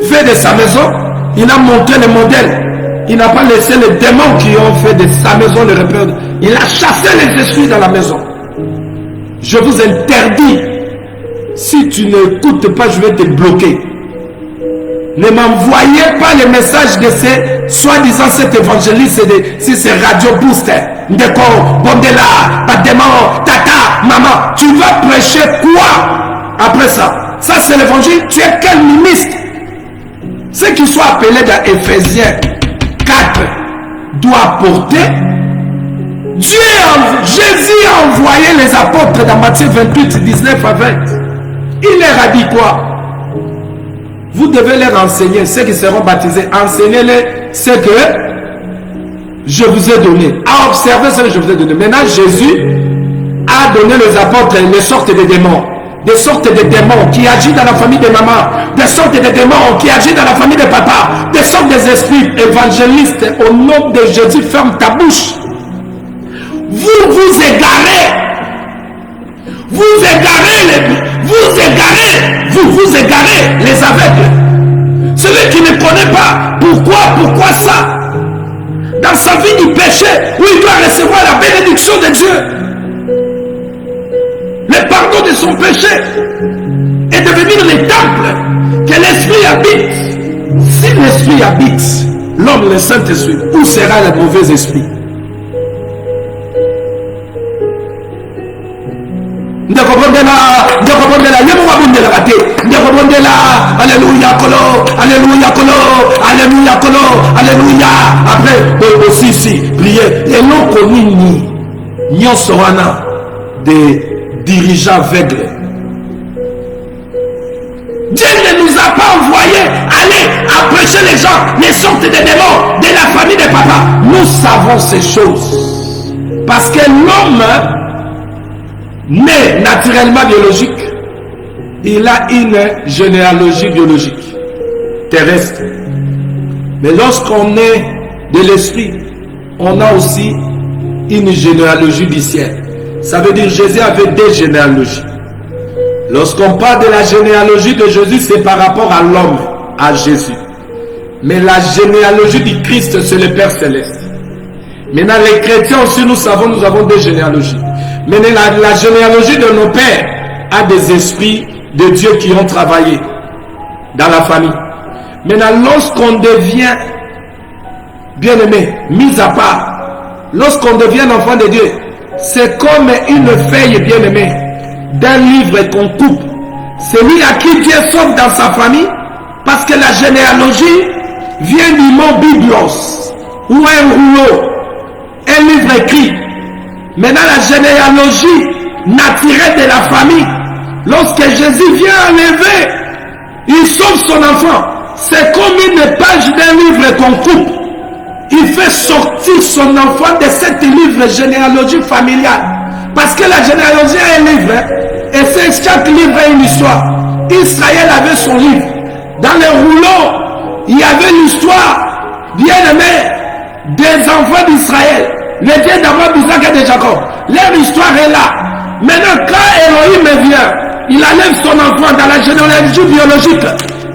fait de sa maison, il a montré le modèle. Il n'a pas laissé les démons qui ont fait de sa maison le repère. Il a chassé les esprits dans la maison. Je vous interdis. Si tu n'écoutes pas, je vais te bloquer. Ne m'envoyez pas les messages de ces soi-disant cet évangéliste, si c'est Radio Boost, Ndeko, Bondela, Bademon, Tata, Maman. Tu vas prêcher quoi après ça? Ça c'est l'évangile. Tu es quel ministre? Ceux qui sont appelés dans Éphésiens 4 doivent porter. Jésus a envoyé les apôtres dans Matthieu 28, 19 à 20. Il leur a dit quoi? Vous devez leur enseigner, ceux qui seront baptisés, enseignez-les ce que je vous ai donné. À observer ce que je vous ai donné. Maintenant, Jésus a donné les apôtres les sortes de démons. Des sortes de démons qui agissent dans la famille de maman. Des sortes de démons qui agissent dans la famille de papa. Des sortes d'esprits évangélistes. Au nom de Jésus, ferme ta bouche. Vous vous égarez. Vous égarez les aveugles. Celui qui ne connaît pas pourquoi ça? Dans sa vie du péché, où il doit recevoir la bénédiction de Dieu, le pardon de son péché, et devenir le temple que l'Esprit habite. Si l'Esprit habite, l'homme, le Saint-Esprit, où sera le mauvais esprit? Alléluia. Après aussi si prier et non connu ni soana des dirigeants aveugles. Dieu ne nous a pas envoyé aller empêcher les gens, les sortes de démons de la famille de papa. Nous savons ces choses parce que l'homme né naturellement biologique, il a une généalogie biologique terrestre. Mais lorsqu'on est de l'esprit, on a aussi une généalogie du ciel. Ça veut dire Jésus avait deux généalogies. Lorsqu'on parle de la généalogie de Jésus, c'est par rapport à l'homme, à Jésus. Mais la généalogie du Christ, c'est le Père Céleste. Maintenant, les chrétiens aussi, nous avons deux généalogies. Mais la généalogie de nos pères a des esprits de Dieu qui ont travaillé dans la famille. Maintenant, lorsqu'on devient bien-aimé, mis à part, lorsqu'on devient enfant de Dieu, c'est comme une feuille bien-aimée d'un livre qu'on coupe. Celui à qui Dieu sauve dans sa famille, parce que la généalogie vient du mot Biblos, ou un rouleau, un livre écrit. Maintenant, la généalogie naturelle de la famille, lorsque Jésus vient enlever, il sauve son enfant. C'est comme une page d'un livre qu'on coupe. Il fait sortir son enfant de cette livre généalogie familiale. Parce que la généalogie est un livre, et c'est chaque livre est une histoire. Israël avait son livre. Dans le rouleau, il y avait l'histoire bien-aimée des enfants d'Israël. Les dieux d'Abraham, d'Isaac et de Jacob. Leur histoire est là. Maintenant, quand Elohim vient, il enlève son enfant dans la généalogie biologique.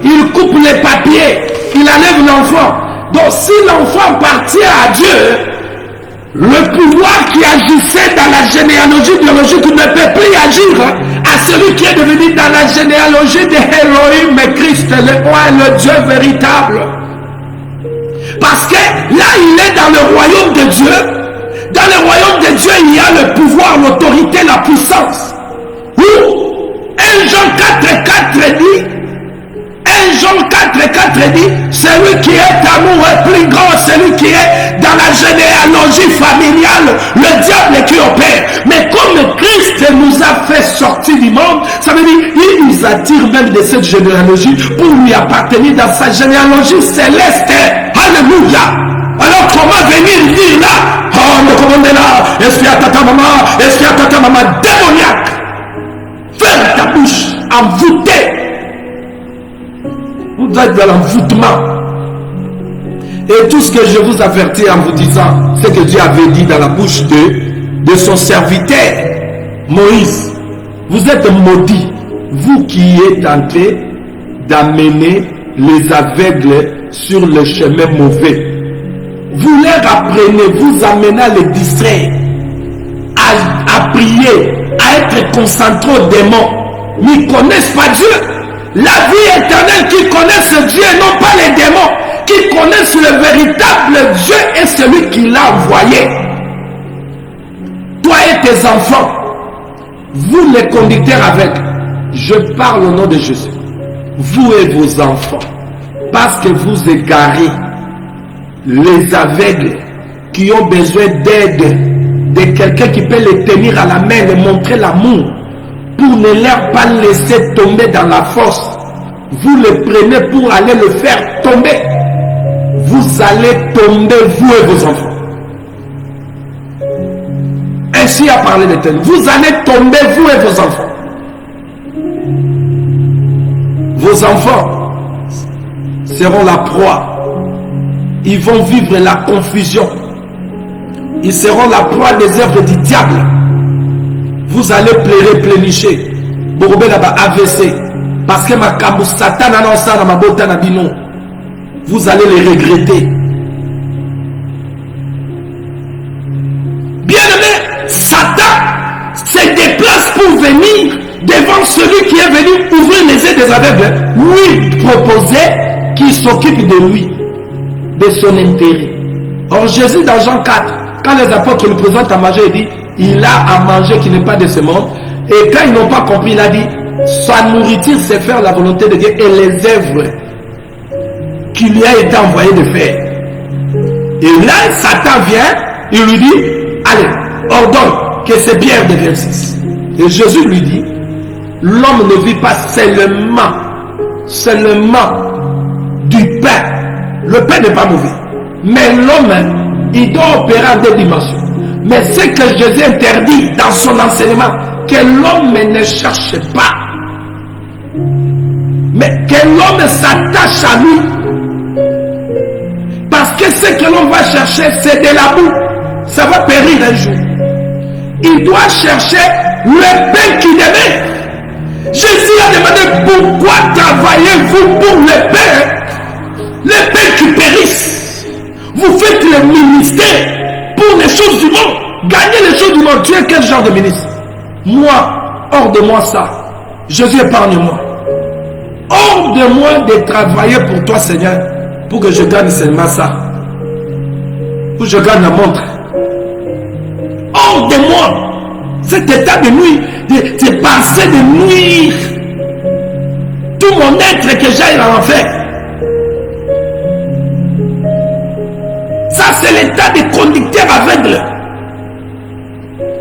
Il coupe les papiers. Il enlève l'enfant. Donc, si l'enfant appartient à Dieu, le pouvoir qui agissait dans la généalogie biologique ne peut plus agir à celui qui est devenu dans la généalogie de Elohim, Christ, le roi, le Dieu véritable. Parce que là, il est dans le royaume de Dieu. Dans le royaume de Dieu, il y a le pouvoir, l'autorité, la puissance. Où 1 Jean 4,4 dit, 1 Jean 4,4 dit, celui qui est amour est plus grand, celui qui est dans la généalogie familiale, le diable qui opère. Mais comme Christ nous a fait sortir du monde, ça veut dire il nous attire même de cette généalogie pour lui appartenir dans sa généalogie céleste. Alléluia. Alors comment venir dire là, oh me commandez là, est-ce qu'il y a tata maman démoniaque? Ferme ta bouche, envoûtée. Vous êtes dans l'envoûtement. Et tout ce que je vous avertis en vous disant, c'est que Dieu avait dit dans la bouche de son serviteur, Moïse, vous êtes maudits, vous qui êtes en train d'amener les aveugles sur le chemin mauvais. Vous leur apprenez, vous amenez à les distraire, à prier, à être concentrés aux démons. Ils ne connaissent pas Dieu. La vie éternelle qui connaissent Dieu, non pas les démons, qui connaissent le véritable Dieu et celui qui l'a envoyé. Toi et tes enfants, vous les conducteurs avec, je parle au nom de Jésus. Vous et vos enfants, parce que vous égarez les aveugles qui ont besoin d'aide, de quelqu'un qui peut les tenir à la main, les montrer l'amour, pour ne leur pas laisser tomber dans la force. Vous les prenez pour aller le faire tomber. Vous allez tomber, vous et vos enfants. Ainsi a parlé l'Éternel. Vous allez tomber, vous et vos enfants. Vos enfants seront la proie. Ils vont vivre la confusion. Ils seront la proie des œuvres du diable. vous allez pleurer, plénicher. AVC. Parce que ma kambu Satan vous allez les regretter. Bien-aimé, Satan se déplace pour venir devant celui qui est venu ouvrir les yeux des aveugles, lui proposer qu'il s'occupe de lui, de son intérêt. Or Jésus dans Jean 4, quand les apôtres le présentent à manger, il dit, il a à manger qui n'est pas de ce monde. Et quand ils n'ont pas compris, il a dit, sa nourriture c'est faire la volonté de Dieu et les œuvres qui lui a été envoyé de faire. Et là, Satan vient, il lui dit, allez, ordonne que c'est Pierre devienne 6. Et Jésus lui dit, l'homme ne vit pas seulement du pain. Le pain n'est pas mauvais. Mais l'homme, il doit opérer en 2 dimensions. Mais ce que Jésus interdit dans son enseignement, que l'homme ne cherche pas, mais que l'homme s'attache à lui. Parce que ce que l'on va chercher, c'est de la boue. Ça va périr un jour. Il doit chercher le pain qui demeure. Jésus a demandé, pourquoi travaillez-vous pour le pain qui périsse? Vous faites le ministère pour les choses du monde. Gagner les choses du monde. Tu es quel genre de ministre? Moi, hors de moi ça. Jésus épargne-moi. Hors de moi de travailler pour toi, Seigneur, pour que je gagne seulement ça. Pour que je gagne la montre. Hors de moi. Cet état de nuit, de penser de nuire. Tout mon être que j'aille en enfer. Ça, c'est l'état des conducteurs aveugles.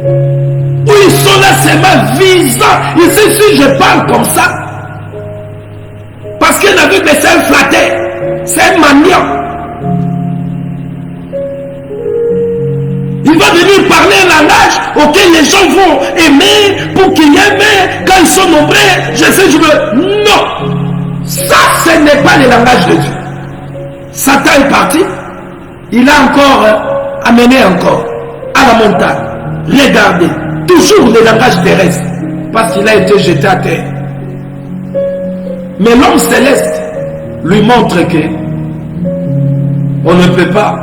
Où ils sont là seulement visant. Ici, si je parle comme ça, parce qu'un aveugle, c'est un flatteur, c'est un mendiant. Il va venir parler un langage auquel les gens vont aimer, pour qu'ils aiment, quand ils sont nombreux, je veux. Non! Ça, ce n'est pas le langage de Dieu. Satan est parti. Il a encore amené encore à la montagne. Regardez, toujours le langage terrestre, parce qu'il a été jeté à terre. Mais l'homme céleste lui montre que on ne peut pas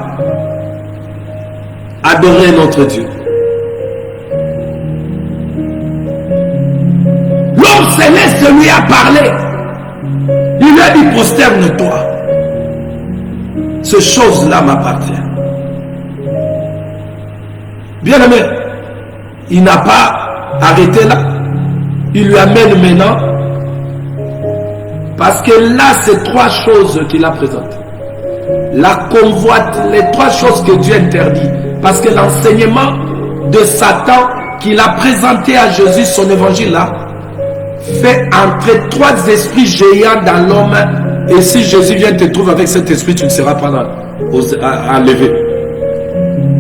adorer notre Dieu. L'homme céleste lui a parlé. Il lui a dit, prosterne-toi. Ces choses-là m'appartiennent. Bien aimé, il n'a pas arrêté là. Il lui amène maintenant. Parce que là, c'est 3 choses qu'il a présentées. La convoite, les 3 choses que Dieu interdit. Parce que l'enseignement de Satan qu'il a présenté à Jésus, son évangile là, fait entrer 3 esprits géants dans l'homme. Et si Jésus vient te trouver avec cet esprit, tu ne seras pas enlevé.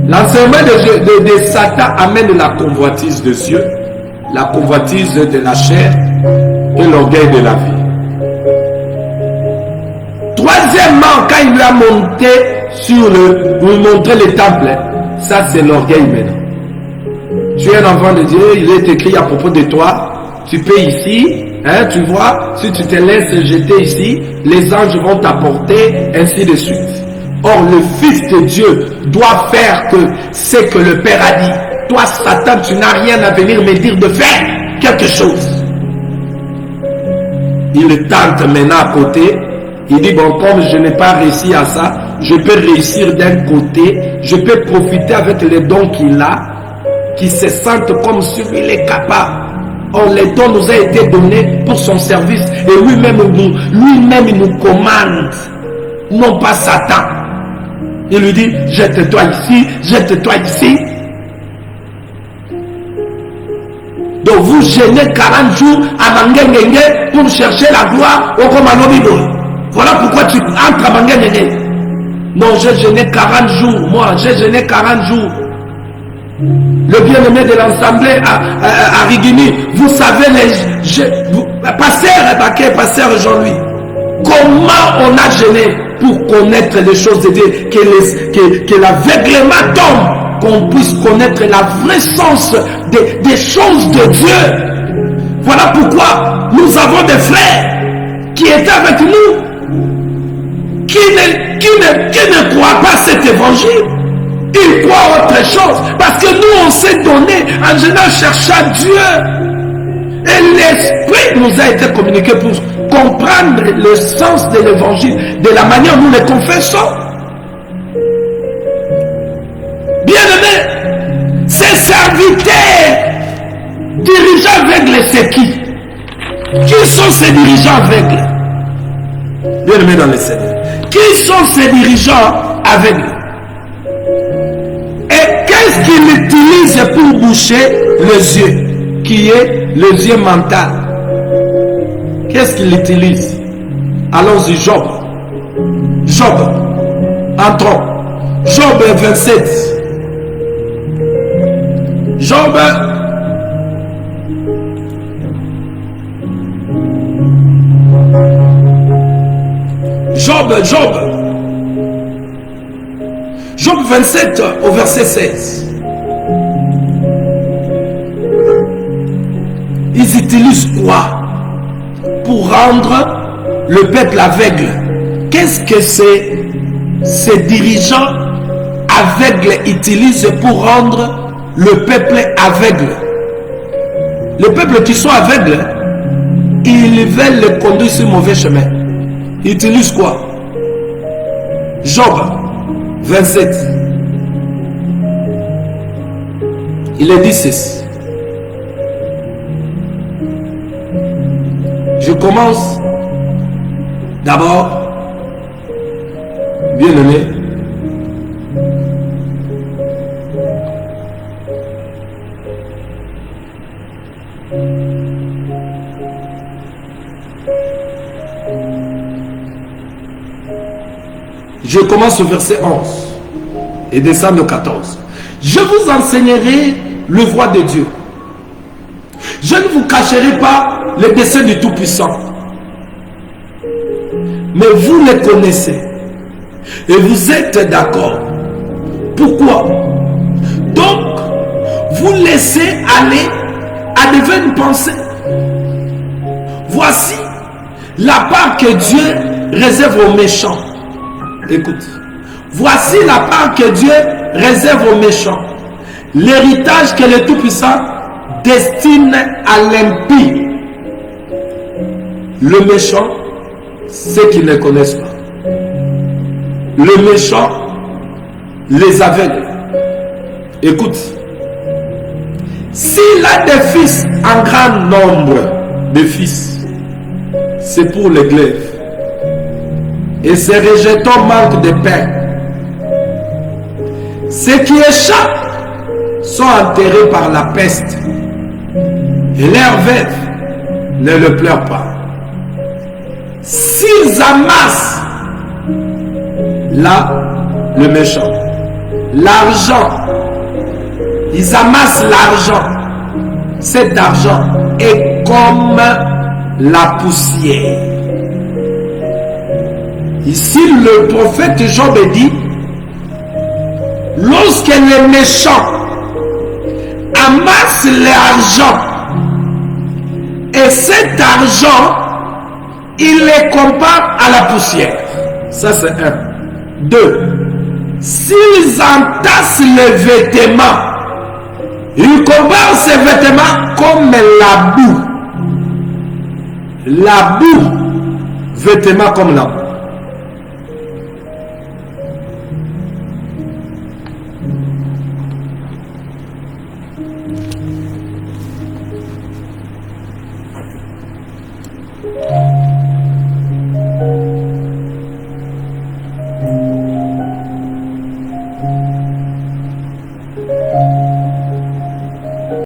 L'enseignement de Satan amène la convoitise de Dieu, la convoitise de la chair et l'orgueil de la vie. Troisièmement, quand il lui a monté lui montrer le temple, ça c'est l'orgueil maintenant. Tu es un enfant de Dieu, il est écrit à propos de toi, tu peux ici, hein, tu vois, si tu te laisses jeter ici, les anges vont t'apporter, ainsi de suite. Or, le Fils de Dieu doit faire que ce que le Père a dit. Toi, Satan, tu n'as rien à venir me dire de faire quelque chose. Il tente maintenant à côté. Il dit, bon, comme je n'ai pas réussi à ça, je peux réussir d'un côté, je peux profiter avec les dons qu'il a, qui se sentent comme si il est capable. Or, les dons nous a été donnés pour son service. Et lui-même, il nous commande. Non pas Satan. Il lui dit, jette-toi ici, jette-toi ici. Donc vous gênez 40 jours à Mangengenge pour chercher la gloire au Komanobido. Voilà pourquoi tu entres à Mangengenge. Non, j'ai gêné 40 jours. Moi, j'ai gêné 40 jours. Le bien-aimé de l'Assemblée à Rigini, vous savez, pasteur Jean-Louis, comment on a gêné pour connaître les choses de Dieu, que l'aveuglement tombe qu'on puisse connaître la vraie sens des choses de Dieu. Voilà pourquoi nous avons des frères qui étaient avec nous, qui ne croient pas cet évangile. Ils croient autre chose. Parce que nous, on s'est donné en général cherchant Dieu. Et l'Esprit nous a été communiqué pour comprendre le sens de l'évangile, de la manière dont nous le confessons. Bien-aimés, ces serviteurs dirigeants aveugles, c'est qui? Qui sont ces dirigeants aveugles? Bien-aimés dans le Seigneur, qui sont ces dirigeants aveugles? Et qu'est-ce qu'ils utilisent pour boucher les yeux, qui est les yeux mental? Qu'est-ce qu'ils utilisent? Allons-y, Job. Entrons. Job 27. Job 27 au verset 16. Ils utilisent quoi pour rendre le peuple aveugle? Qu'est-ce que ces dirigeants aveugles utilisent pour rendre le peuple aveugle? Le peuple qui sont aveugles, ils veulent le conduire sur le mauvais chemin. Ils utilisent quoi? Job 27. Il est 16. Je commence d'abord, bien aimé. Je commence au verset 11 et descends au 14. Je vous enseignerai le voie de Dieu. Je ne vous cacherai pas les desseins du Tout-Puissant. Mais vous les connaissez. Et vous êtes d'accord. Pourquoi? Donc, vous laissez aller à de vaines pensées. Voici la part que Dieu réserve aux méchants. Écoute. Voici la part que Dieu réserve aux méchants. L'héritage que le Tout-Puissant destine à l'impie. Le méchant, ceux qui ne connaissent pas. Le méchant, les aveugles. Écoute. S'il a des fils en grand nombre de fils, c'est pour les glaives. Et ces rejetons manquent de pain. Ceux qui échappent sont enterrés par la peste. Et leurs veuves ne le pleurent pas. S'ils amassent là, le méchant, l'argent, ils amassent l'argent. Cet argent est comme la poussière. Ici, le prophète Job dit, lorsque les méchants amassent l'argent, et cet argent, il les compare à la poussière. Ça, c'est un. 2. S'ils entassent les vêtements, ils comparent ces vêtements comme la boue. La boue, vêtements comme la boue.